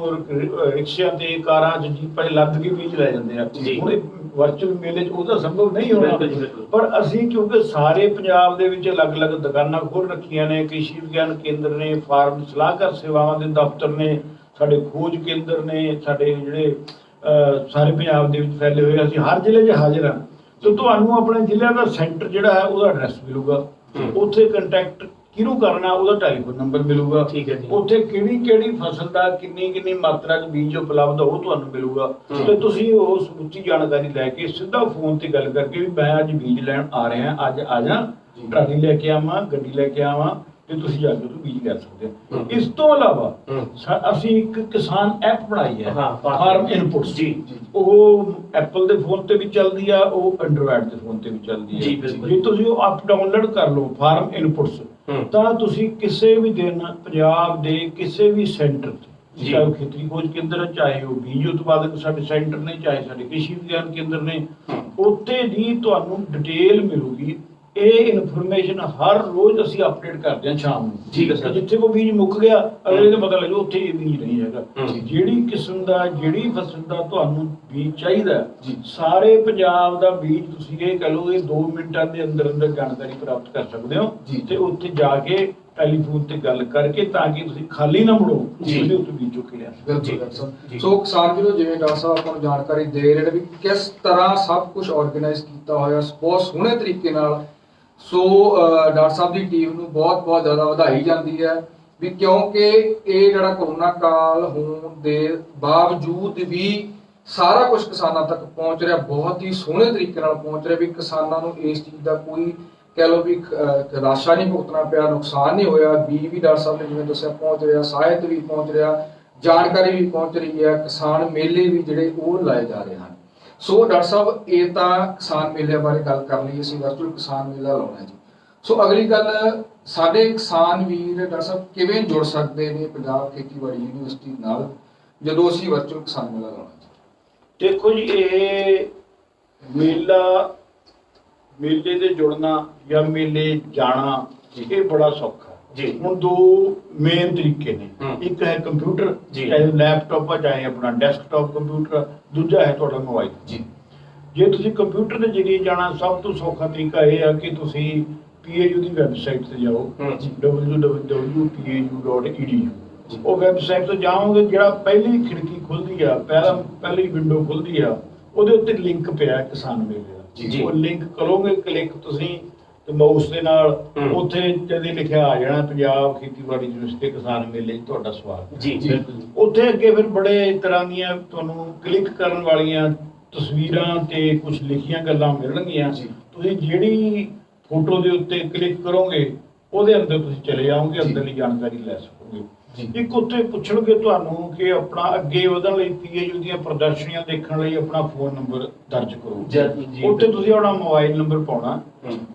ਰਿਕਸ਼ਿਆਂ ਤੇ ਕਾਰਾਂ 'ਚ ਜੀਪਾਂ 'ਚ ਲੱਦ ਕੇ ਬੀਜ ਲੈ ਜਾਂਦੇ ਆ। ਜੀ। ਹੁਣ ਵਰਚੁਅਲ ਮੇਲੇ 'ਚ ਉਹਦਾ ਸੰਭਵ ਨਹੀਂ ਹੋਣਾ, ਬਿਲਕੁਲ ਜੀ, ਬਿਲਕੁਲ। ਪਰ ਅਸੀਂ ਕਿਉਂਕਿ ਸਾਰੇ ਪੰਜਾਬ ਦੇ ਵਿੱਚ ਅਲੱਗ-ਅਲੱਗ ਦੁਕਾਨਾਂ ਖੋਲ੍ਹ ਰੱਖੀਆਂ ਨੇ, ਕ੍ਰਿਸ਼ੀ ਵਿਗਿਆਨ ਕੇਂਦਰ ਨੇ, ਫਾਰਮ ਸਲਾਹਕਾਰ ਸੇਵਾਵਾਂ ਦੇ ਦਫ਼ਤਰ ਨੇ, ਸਾਡੇ ਖੋਜ ਕੇਂਦਰ ਨੇ, ਸਾਡੇ ਜਿਹੜੇ ਸਾਰੇ ਪੰਜਾਬ ਦੇ ਵਿੱਚ ਫੈਲੇ ਹੋਏ, ਅਸੀਂ ਹਰ ਜ਼ਿਲ੍ਹੇ 'ਚ ਹਾਜ਼ਰ ਹਾਂ। ਤੇ ਤੁਹਾਨੂੰ ਆਪਣੇ ਜ਼ਿਲ੍ਹੇ ਦਾ ਸੈਂਟਰ ਜਿਹੜਾ ਹੈ ਉਹਦਾ ਐਡਰੈਸ ਮਿਲੂਗਾ, ਉੱਥੇ ਕੰਟੈਕਟ ਕਿਹਨੂੰ ਕਰਨਾ ਉਹਦਾ ਟੈਲੀਫੋਨ ਨੰਬਰ ਮਿਲੂਗਾ। ਠੀਕ ਹੈ ਜੀ। ਉੱਥੇ ਕਿਹੜੀ ਫਸਲ ਦਾ ਕਿੰਨੀ ਮਾਤਰਾ 'ਚ ਬੀਜ ਉਪਲਬਧ ਉਹ ਤੁਹਾਨੂੰ ਮਿਲੂਗਾ ਤੇ ਤੁਸੀਂ ਉਹ ਸਮੁੱਚੀ ਜਾਣਕਾਰੀ ਲੈ ਕੇ ਸਿੱਧਾ ਫੋਨ ਤੇ ਗੱਲ ਕਰਕੇ ਵੀ ਮੈਂ ਅੱਜ ਬੀਜ ਲੈਣ ਆ ਰਿਹਾ, ਅੱਜ ਆ ਜਾ, ਟਰਾਲੀ ਲੈ ਕੇ ਆਵਾਂ, ਗੱਡੀ ਲੈ ਕੇ ਆਵਾਂ ਤੇ ਤੁਸੀਂ ਜਾ ਕੇ ਉਹ ਬੀਜ ਕਰ ਸਕਦੇ ਹੋ। ਇਸ ਤੋਂ ਇਲਾਵਾ ਅਸੀਂ ਇੱਕ ਕਿਸਾਨ ਐਪ ਬਣਾਈ ਹੈ, ਫਾਰਮ ਇਨਪੁਟਸ ਜੀ। ਉਹ ਐਪਲ ਦੇ ਫੋਨ ਤੇ ਵੀ ਚੱਲਦੀ ਆ, ਉਹ ਐਂਡਰੋਇਡ ਦੇ ਫੋਨ ਤੇ ਵੀ ਚੱਲਦੀ ਹੈ। ਜੇ ਤੁਸੀਂ ਉਹ ਐਪ ਡਾਊਨਲੋਡ ਕਰ ਲਓ ਫਾਰਮ ਇਨਪੁਟਸ, ਤਾਂ ਤੁਸੀਂ ਕਿਸੇ ਵੀ ਦਿਨ ਪੰਜਾਬ ਦੇ ਕਿਸੇ ਵੀ ਸੈਂਟਰ ਤੇ, ਚਾਹੇ ਉਹ ਖੇਤਰੀ ਖੋਜ ਕੇਂਦਰ, ਚਾਹੇ ਉਹ ਬੀਜ ਉਤਪਾਦਕ ਸਾਡੇ ਸੈਂਟਰ ਨੇ, ਚਾਹੇ ਸਾਡੇ ਕ੍ਰਿਸ਼ੀ ਵਿਗਿਆਨ ਕੇਂਦਰ ਨੇ, ਉੱਥੇ ਦੀ ਤੁਹਾਨੂੰ ਡਿਟੇਲ ਮਿਲੂਗੀ। ਇਹ ਇਨਫੋਰਮੇਸ਼ਨ ਹਰ ਰੋਜ਼ ਅਸੀਂ ਅਪਡੇਟ ਕਰਦੇ ਹਾਂ ਸ਼ਾਮ ਨੂੰ। ਠੀਕ ਹੈ ਸਰ। ਜਿੱਥੇ ਕੋਈ ਬੀਜ ਮੁੱਕ ਗਿਆ ਅਗਲੇ ਨੂੰ ਪਤਾ ਲੱਗੂ ਉੱਥੇ ਇਹ ਬੀਜ ਨਹੀਂ ਹੈਗਾ। ਜਿਹੜੀ ਕਿਸਮ ਦਾ, ਜਿਹੜੀ ਫਸਲ ਦਾ ਤੁਹਾਨੂੰ ਬੀਜ ਚਾਹੀਦਾ, ਸਾਰੇ ਪੰਜਾਬ ਦਾ ਬੀਜ ਤੁਸੀਂ ਇਹ ਕਹ ਲਓ ਇਹ 2 ਮਿੰਟਾਂ ਦੇ ਅੰਦਰ ਅੰਦਰ ਜਾਣਕਾਰੀ ਪ੍ਰਾਪਤ ਕਰ ਸਕਦੇ ਹੋ ਤੇ ਉੱਥੇ ਜਾ ਕੇ ਟੈਲੀਫੋਨ ਤੇ ਗੱਲ ਕਰਕੇ, ਤਾਂ ਕਿ ਤੁਸੀਂ ਖਾਲੀ ਨਾ ਮੁੜੋ, ਤੁਸੀਂ ਉੱਥੇ ਬੀਜ ਚੁੱਕ ਲਿਆ। ਸੋ ਕਿਸਾਨ ਵੀਰੋ, ਜਿਵੇਂ ਡਾਕਟਰ ਸਾਹਿਬ ਆਪਾਂ ਨੂੰ ਜਾਣਕਾਰੀ ਦੇ ਰਹੇ ਨੇ ਵੀ ਕਿਸ ਤਰ੍ਹਾਂ ਸਭ ਕੁਝ ਆਰਗੇਨਾਈਜ਼ ਕੀਤਾ ਹੋਇਆ ਬਹੁਤ ਸੋਹਣੇ ਤਰੀਕੇ ਨਾਲ। ਸੋ ਡਾਕਟਰ ਸਾਹਿਬ ਦੀ ਟੀਮ ਨੂੰ ਬਹੁਤ ਜ਼ਿਆਦਾ ਵਧਾਈ ਜਾਂਦੀ ਹੈ ਵੀ ਕਿਉਂਕਿ ਇਹ ਜਿਹੜਾ ਕਰੋਨਾ ਕਾਲ ਹੋਣ ਦੇ ਬਾਵਜੂਦ ਵੀ ਸਾਰਾ ਕੁਝ ਕਿਸਾਨਾਂ ਤੱਕ ਪਹੁੰਚ ਰਿਹਾ, ਬਹੁਤ ਹੀ ਸੋਹਣੇ ਤਰੀਕੇ ਨਾਲ ਪਹੁੰਚ ਰਿਹਾ ਵੀ ਕਿਸਾਨਾਂ ਨੂੰ ਇਸ ਚੀਜ਼ ਦਾ ਕੋਈ ਕਹਿ ਲਓ ਵੀ ਰਾਸ਼ਾ ਨਹੀਂ ਭੁਗਤਣਾ ਪਿਆ, ਨੁਕਸਾਨ ਨਹੀਂ ਹੋਇਆ। ਬੀਜ ਵੀ ਡਾਕਟਰ ਸਾਹਿਬ ਨੇ ਜਿਵੇਂ ਦੱਸਿਆ ਪਹੁੰਚ ਰਿਹਾ, ਸਾਹਿਤ ਵੀ ਪਹੁੰਚ ਰਿਹਾ, ਜਾਣਕਾਰੀ ਵੀ ਪਹੁੰਚ ਰਹੀ ਹੈ, ਕਿਸਾਨ ਮੇਲੇ ਵੀ ਜਿਹੜੇ ਉਹ ਲਾਏ ਜਾ ਰਹੇ ਹਨ। ਸੋ ਡਾਕਟਰ ਸਾਹਿਬ, ਇਹ ਤਾਂ ਕਿਸਾਨ ਮੇਲੇ ਬਾਰੇ ਗੱਲ ਕਰ ਲਈ, ਅਸੀਂ ਵਰਚੁਅਲ ਕਿਸਾਨ ਮੇਲਾ ਲਾਉਣਾ ਜੀ। ਸੋ ਅਗਲੀ ਗੱਲ, ਸਾਡੇ ਕਿਸਾਨ ਵੀਰ ਡਾਕਟਰ ਸਾਹਿਬ ਕਿਵੇਂ ਜੁੜ ਸਕਦੇ ਨੇ ਪੰਜਾਬ ਖੇਤੀਬਾੜੀ ਯੂਨੀਵਰਸਿਟੀ ਨਾਲ ਜਦੋਂ ਅਸੀਂ ਵਰਚੁਅਲ ਕਿਸਾਨ ਮੇਲਾ ਲਾਉਣਾ ਜੀ? ਦੇਖੋ ਜੀ, ਇਹ ਮੇਲੇ ਦੇ ਜੁੜਨਾ ਜਾਂ ਮੇਲੇ ਜਾਣਾ ਇਹ ਬੜਾ ਸੌਖਾ ਜੀ। ਹੁਣ 2 ਮੇਨ ਤਰੀਕੇ ਨੇ, ਇੱਕ ਹੈ ਕੰਪਿਊਟਰ, ਚਾਹੇ ਲੈਪਟਾਪ ਆ ਚਾਹੇ ਆਪਣਾ ਡੈਸਕਟਾਪ ਕੰਪਿਊਟਰ, ਦੂਜਾ ਹੈ ਤੁਹਾਡਾ ਮੋਬਾਈਲ ਜੀ। ਜੇ ਤੁਸੀਂ ਕੰਪਿਊਟਰ ਦੇ ਜ਼ਰੀਏ ਜਾਣਾ, ਸਭ ਤੋਂ ਸੌਖਾ ਤਰੀਕਾ ਇਹ ਆ ਕਿ ਤੁਸੀਂ PAU ਦੀ ਵੈਬਸਾਈਟ ਤੇ ਜਾਓ, www.pau.edu। ਉਹ ਵੈਬਸਾਈਟ ਤੇ ਜਾਓਗੇ, ਜਿਹੜਾ ਪਹਿਲੀ ਖਿੜਕੀ ਖੁੱਲਦੀ ਆ, ਪਹਿਲੀ ਵਿੰਡੋ ਖੁੱਲਦੀ ਆ, ਉਹਦੇ ਉੱਤੇ ਲਿੰਕ ਪਿਆ ਕਿਸਾਨ ਮੇਲੇ ਦਾ। ਉਹ ਲਿੰਕ ਕਰੋਗੇ ਕਲਿੱਕ ਤੁਸੀਂ ਤੇ ਮਾਊਸ ਦੇ ਨਾਲ, ਉੱਥੇ ਜਿਹਦੇ ਲਿਖਿਆ ਆ ਜਾਣਾ ਪੰਜਾਬ ਖੇਤੀਬਾੜੀ ਯੂਨੀਵਰਸਿਟੀ ਕਿਸਾਨ ਮੇਲੇ 'ਚ ਤੁਹਾਡਾ ਸਵਾਗਤ ਜੀ। ਉੱਥੇ ਅੱਗੇ ਫਿਰ ਬੜੇ ਤਰ੍ਹਾਂ ਦੀਆਂ ਤੁਹਾਨੂੰ ਕਲਿੱਕ ਕਰਨ ਵਾਲੀਆਂ ਤਸਵੀਰਾਂ ਤੇ ਕੁਝ ਲਿਖੀਆਂ ਗੱਲਾਂ ਮਿਲਣਗੀਆਂ। ਤੁਸੀਂ ਜਿਹੜੀ ਫੋਟੋ ਦੇ ਉੱਤੇ ਕਲਿੱਕ ਕਰੋਗੇ ਉਹਦੇ ਅੰਦਰ ਤੁਸੀਂ ਚਲੇ ਜਾਓਗੇ, ਅੰਦਰਲੀ ਜਾਣਕਾਰੀ ਲੈ ਸਕੋਗੇ। ਇੱਕ ਉੱਥੇ ਪੁੱਛਣਗੇ ਤੁਹਾਨੂੰ ਕਿ ਆਪਣਾ ਅੱਗੇ ਵਧਣ ਲਈ PAU ਦੀਆਂ ਪ੍ਰਦਰਸ਼ਨੀਆਂ ਦੇਖਣ ਲਈ ਆਪਣਾ ਫੋਨ ਨੰਬਰ ਦਰਜ ਕਰੋ। ਉੱਥੇ ਤੁਸੀਂ ਆਪਣਾ ਮੋਬਾਈਲ ਨੰਬਰ ਪਾਉਣਾ,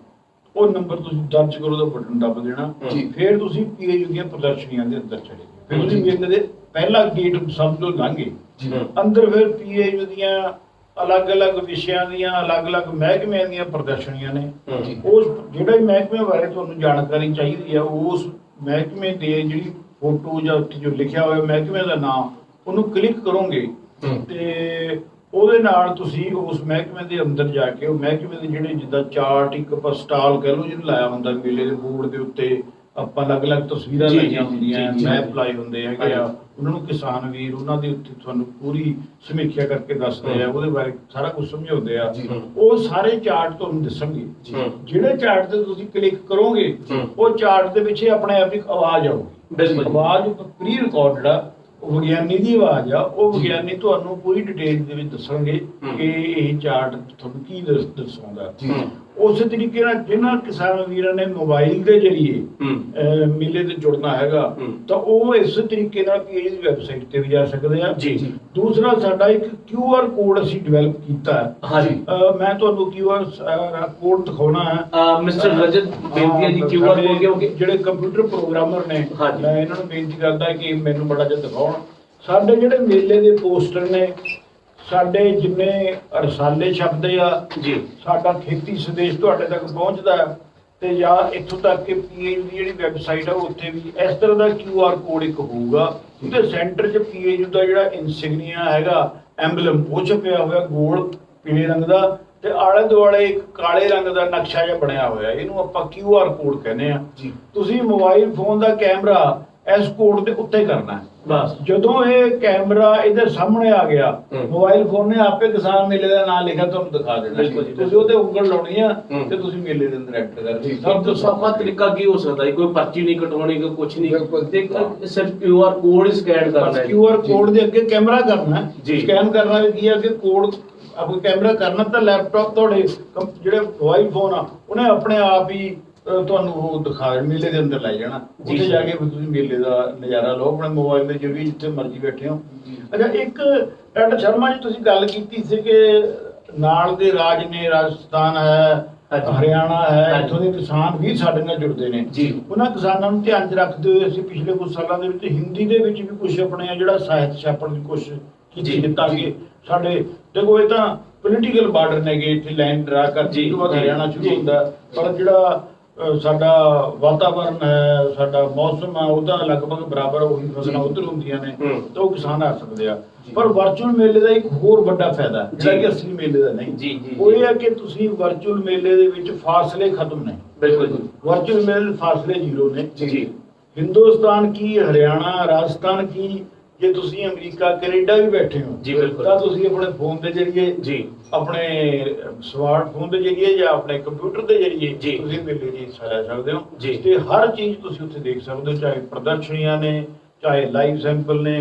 ਉਹ ਨੰਬਰ ਤੁਸੀਂ ਦਰਜ ਕਰੋ, ਦਾ ਬਟਨ ਦੱਬ ਦੇਣਾ, ਫਿਰ ਤੁਸੀਂ PAU ਦੀਆਂ ਪ੍ਰਦਰਸ਼ਨੀਆਂ ਦੇ ਅੰਦਰ ਚਲੇ ਗਏ। ਫਿਰ ਤੁਸੀਂ ਮੇਲੇ ਦੇ ਪਹਿਲਾ ਗੇਟ ਸਭ ਤੋਂ ਲੰਘੇ, ਅੰਦਰ ਫਿਰ PAU ਦੀਆਂ ਅਲੱਗ-ਅਲੱਗ ਵਿਸ਼ਿਆਂ ਦੀਆਂ, ਅਲੱਗ-ਅਲੱਗ ਮਹਿਕਮਿਆਂ ਦੀਆਂ ਪ੍ਰਦਰਸ਼ਨੀਆਂ ਨੇ। ਉਸ ਜਿਹੜੇ ਮਹਿਕਮੇ ਬਾਰੇ ਤੁਹਾਨੂੰ ਜਾਣਕਾਰੀ ਚਾਹੀਦੀ ਆ, ਉਸ ਮਹਿਕਮੇ ਦੇ ਜਿਹੜੀ ਫੋਟੋ ਜਾਂ ਉੱਥੇ ਜੋ ਲਿਖਿਆ ਹੋਇਆ ਮਹਿਕਮੇ ਦਾ ਨਾਮ, ਉਹਨੂੰ ਕਲਿੱਕ ਕਰੋਗੇ ਤੇ ਉਹਦੇ ਨਾਲ ਤੁਸੀਂ ਉਸ ਮਹਿਕਮੇ ਦੇ ਅੰਦਰ ਜਾ ਕੇ ਉਹ ਮਹਿਕਮੇ ਦੇ ਜਿਹੜੇ ਜਿੱਦਾਂ ਚਾਰਟ, ਇੱਕ ਆਪਾਂ ਸਟਾਲ ਕਹਿ ਲਓ ਜਿਹਨੂੰ ਲਾਇਆ ਹੁੰਦਾ ਮੇਲੇ ਦੇ ਬੋਰਡ ਦੇ ਉੱਤੇ, ਆਪਾਂ ਅਲੱਗ-ਅਲੱਗ ਤਸਵੀਰਾਂ ਲਾਈਆਂ ਹੁੰਦੀਆਂ, ਮੈਪ ਲਾਏ ਹੁੰਦੇ ਹੈਗੇ ਆ, ਉਹਨਾਂ ਨੂੰ ਕਿਸਾਨ ਵੀਰ ਉਹਨਾਂ ਦੇ ਉੱਤੇ ਤੁਹਾਨੂੰ ਪੂਰੀ ਸਮੀਖਿਆ ਕਰਕੇ ਦੱਸਦੇ ਆ, ਉਹਦੇ ਬਾਰੇ ਸਾਰਾ ਕੁਝ ਸਮਝਾਉਂਦੇ ਆ। ਉਹ ਸਾਰੇ ਚਾਰਟ ਤੁਹਾਨੂੰ ਦੱਸਣਗੇ। ਜਿਹੜੇ ਚਾਰਟ ਤੇ ਤੁਸੀਂ ਕਲਿੱਕ ਕਰੋਗੇ, ਉਹ ਚਾਰਟ ਦੇ ਪਿੱਛੇ ਆਪਣੇ ਆਪ ਇੱਕ ਆਵਾਜ਼ ਆਊਗੀ। ਆਵਾਜ਼ ਪ੍ਰੀ ਰਿਕਾਰਡ ਜਿਹੜਾ ਉਹ ਵਿਗਿਆਨੀ ਦੀ ਆਵਾਜ਼ ਆ, ਉਹ ਵਿਗਿਆਨੀ ਤੁਹਾਨੂੰ ਪੂਰੀ ਡਿਟੇਲ ਦੇ ਵਿੱਚ ਦੱਸਣਗੇ ਕਿ ਇਹ ਚਾਰਟ ਤੁਹਾਨੂੰ ਕੀ ਦਰਸਾਉਂਦਾ। ਉਸੇ ਤਰੀਕੇ ਨਾਲ ਜਿਹਨਾਂ ਕਿਸਾਨ ਵੀਰਾਂ ਨੇ ਮੋਬਾਈਲ ਦੇ ਜ਼ਰੀਏ ਮੇਲੇ ਤੇ ਜੁੜਨਾ ਹੈਗਾ, ਤਾਂ ਉਹ ਇਸ ਤਰੀਕੇ ਨਾਲ PAU ਦੀ ਵੈਬਸਾਈਟ ਤੇ ਵੀ ਜਾ ਸਕਦੇ ਆ। ਦੂਸਰਾ, ਸਾਡਾ ਇੱਕ QR ਕੋਡ ਅਸੀਂ ਡਿਵੈਲਪ ਕੀਤਾ ਹੈ। ਮੈਂ ਤੁਹਾਨੂੰ QR ਕੋਡ ਦਿਖਾਉਣਾ ਹੈ। ਮਿਸਟਰ ਰਜਤ, ਬੇਨਤੀ ਹੈ ਜੀ, QR ਕੋਡ ਕਿਉਂਕਿ ਜਿਹੜੇ ਕੰਪਿਊਟਰ ਪ੍ਰੋਗਰਾਮਰ ਨੇ, ਮੈਂ ਇਹਨਾਂ ਨੂੰ ਬੇਨਤੀ ਕਰਦਾ ਕਿ ਮੈਨੂੰ ਬੜਾ ਜਿਹਾ ਦਿਖਾਉਣ। ਸਾਡੇ ਜਿਹੜੇ ਮੇਲੇ ਦੇ ਪੋਸਟਰ ਨੇ ਸਾਡੇ ਜਿੰਨੇ ਰਸਾਲੇ ਛਪਦੇ ਆ ਜੀ ਸਾਡਾ ਖੇਤੀ ਸੰਦੇਸ਼ ਤੁਹਾਡੇ ਤੱਕ ਪਹੁੰਚਦਾ ਹੈ, ਤੇ ਜਾਂ ਇੱਥੋਂ ਤੱਕ ਕਿ ਪੀਏਯੂ ਦੀ ਜਿਹੜੀ ਵੈਬਸਾਈਟ ਆ ਉੱਥੇ ਵੀ ਇਸ ਤਰ੍ਹਾਂ ਦਾ QR ਕੋਡ ਇੱਕ ਹੋਊਗਾ। ਉਹਦੇ ਸੈਂਟਰ 'ਚ ਪੀਏਯੂ ਦਾ ਜਿਹੜਾ ਇਨਸਿਗਨੀਆ ਹੈਗਾ, ਐਂਬਲਮ, ਉਹ ਛਪਿਆ ਹੋਇਆ ਗੋਲ ਪੀਲੇ ਰੰਗ ਦਾ, ਤੇ ਆਲੇ ਦੁਆਲੇ ਇੱਕ ਕਾਲੇ ਰੰਗ ਦਾ ਨਕਸ਼ਾ ਜਿਹਾ ਬਣਿਆ ਹੋਇਆ, ਇਹਨੂੰ ਆਪਾਂ QR ਕੋਡ ਕਹਿੰਦੇ ਆ ਜੀ। ਤੁਸੀਂ ਮੋਬਾਈਲ ਫੋਨ ਦਾ ਕੈਮਰਾ ਇਸ ਕੋਡ ਦੇ ਉੱਤੇ ਕਰਨਾ ਹੈ। ਬਸ ਜਦੋਂ ਇਹ ਕੈਮਰਾ ਇਹਦੇ ਸਾਹਮਣੇ ਆ ਗਿਆ, ਮੋਬਾਈਲ ਫੋਨ ਨੇ ਆਪੇ ਕਿਸਾਨ ਮੇਲੇ ਦਾ ਨਾਮ ਲਿਖਿਆ ਤੁਹਾਨੂੰ ਦਿਖਾ ਦੇਣਾ। ਬਿਲਕੁਲ ਜੀ, ਤੁਸੀਂ ਉਹਤੇ ਉਂਗਲ ਲਾਉਣੀ ਆ ਤੇ ਤੁਸੀਂ ਮੇਲੇ ਦੇ ਅੰਦਰ ਐਂਟਰ ਕਰਨੀ। ਸਭ ਤੋਂ ਸੌਖਾ ਤਰੀਕਾ ਕੀ ਹੋ ਸਕਦਾ ਹੈ? ਕੋਈ ਪਰਚੀ ਨਹੀਂ ਕਟਵਾਉਣੀ, ਕੋਈ ਕੁਝ ਬਿਲਕੁਲ। ਨਹੀਂ, ਤੇ ਸਿਰਫ QR ਕੋਡ ਹੀ ਸਕੈਨ ਕਰਨਾ ਹੈ। QR ਕੋਡ ਦੇ ਅੱਗੇ ਕੈਮਰਾ ਕਰਨਾ ਹੈ, ਜੀ। ਸਕੈਨ ਕਰਨਾ ਵੀ ਕੀ ਹੈ ਕਿ ਕੋਡ ਆਪਕੋ ਕੈਮਰਾ ਕਰਨਾ, ਤਾਂ ਲੈਪਟਾਪ ਤੁਹਾਡੇ ਜਿਹੜੇ ਮੋਬਾਈਲ ਫੋਨ ਆ ਉਹਨੇ ਆਪਣੇ ਆਪ ਹੀ ਤੁਹਾਨੂੰ ਉਹ ਦਿਖਾ ਮੇਲੇ ਦੇ ਅੰਦਰ ਲੈ ਜਾਣਾ। ਜੀ ਉੱਥੇ ਸਰ। ਜਾ ਕੇ ਫਿਰ ਤੁਸੀਂ ਮੇਲੇ ਦਾ ਨਜ਼ਾਰਾ ਲਓ ਆਪਣੇ ਮੋਬਾਈਲ ਦੇ ਜ਼ਰੀਏ, ਜਿੱਥੇ ਮਰਜ਼ੀ ਬੈਠੇ ਹੋ। ਅੱਛਾ, ਇੱਕ ਡਾਕਟਰ ਸ਼ਰਮਾ ਜੀ ਤੁਸੀਂ ਗੱਲ ਕੀਤੀ ਸੀ ਕਿ ਨਾਲ ਦੇ ਰਾਜ ਨੇ, ਰਾਜਸਥਾਨ ਹੈ, ਹਰਿਆਣਾ ਹੈ, ਇੱਥੋਂ ਦੇ ਕਿਸਾਨ ਵੀ ਸਾਡੇ ਨਾਲ ਜੁੜਦੇ ਨੇ ਜੀ। ਉਹਨਾਂ ਕਿਸਾਨਾਂ ਨੂੰ ਧਿਆਨ 'ਚ ਰੱਖਦੇ ਹੋਏ ਅਸੀਂ ਪਿਛਲੇ ਕੁਝ ਸਾਲਾਂ ਦੇ ਵਿੱਚ ਹਿੰਦੀ ਦੇ ਵਿੱਚ ਵੀ ਕੁਝ ਆਪਣੇ ਜਿਹੜਾ ਸਾਹਿਤ ਛਾਪਣ ਦੀ ਕੋਸ਼ਿਸ਼ ਕੀਤੀ ਹੈ, ਤਾਂ ਕਿ ਸਾਡੇ ਦੇਖੋ ਇਹ ਤਾਂ ਪੋਲੀਟੀਕਲ ਬਾਰਡਰ ਨੇਗੇ, ਇੱਥੇ ਲਾਈਨ ਡਰਾ ਕਰ ਜੀ, ਤੋਂ ਬਾਅਦ ਜੀ, ਹਰਿਆਣਾ ਸ਼ੁਰੂ ਜੀ। ਹੁੰਦਾ, ਪਰ ਜਿਹੜਾ ਸਾਡਾ ਵਾਤਾਵਰਨ ਹੈ, ਸਾਡਾ ਮੌਸਮ ਆ, ਉਹਦਾ ਲਗਭਗ ਬਰਾਬਰ ਉਹੀ ਫਸਲਾਂ ਉੱਧਰ ਹੁੰਦੀਆਂ ਨੇ, ਤਾਂ ਉਹ ਕਿਸਾਨ ਆ ਸਕਦੇ ਆ। ਪਰ ਵਰਚੁਅਲ ਮੇਲੇ ਦਾ ਇੱਕ ਹੋਰ ਵੱਡਾ ਫਾਇਦਾ ਜਿਹੜਾ ਕਿ ਅਸਲੀ ਮੇਲੇ ਦਾ ਨਹੀਂ, ਜੀ, ਜੀ, ਉਹ ਇਹ ਹੈ ਕਿ ਤੁਸੀਂ ਵਰਚੁਅਲ ਮੇਲੇ ਦੇ ਵਿੱਚ ਫਾਸਲੇ ਖਤਮ ਨੇ। ਬਿਲਕੁਲ ਜੀ। ਵਰਚੁਅਲ ਮੇਲੇ ਦੇ ਫਾਸਲੇ ਜ਼ੀਰੋ ਨੇ। ਜੀ ਹਿੰਦੁਸਤਾਨ ਕੀ, ਹਰਿਆਣਾ, ਰਾਜਸਥਾਨ ਕੀ, ਜੇ ਤੁਸੀਂ ਅਮਰੀਕਾ, ਕੈਨੇਡਾ ਵੀ ਬੈਠੇ ਹੋ ਜੀ, ਬਿਲਕੁਲ। ਤਾਂ ਤੁਸੀਂ ਆਪਣੇ ਫੋਨ ਦੇ ਜ਼ਰੀਏ, ਜੀ ਆਪਣੇ ਸਮਾਰਟਫੋਨ ਦੇ ਜ਼ਰੀਏ ਜਾਂ ਆਪਣੇ ਕੰਪਿਊਟਰ ਦੇ ਜ਼ਰੀਏ ਜੀ। ਤੁਸੀਂ ਮੇਲੇ 'ਚ ਹਿੱਸਾ ਲੈ ਸਕਦੇ ਹੋ, ਜੀ। ਤੇ ਹਰ ਚੀਜ਼ ਤੁਸੀਂ ਉੱਥੇ ਦੇਖ ਸਕਦੇ ਹੋ, ਚਾਹੇ ਪ੍ਰਦਰਸ਼ਨੀਆਂ ਨੇ, ਚਾਹੇ ਲਾਈਵ ਸੈਂਪਲ ਨੇ।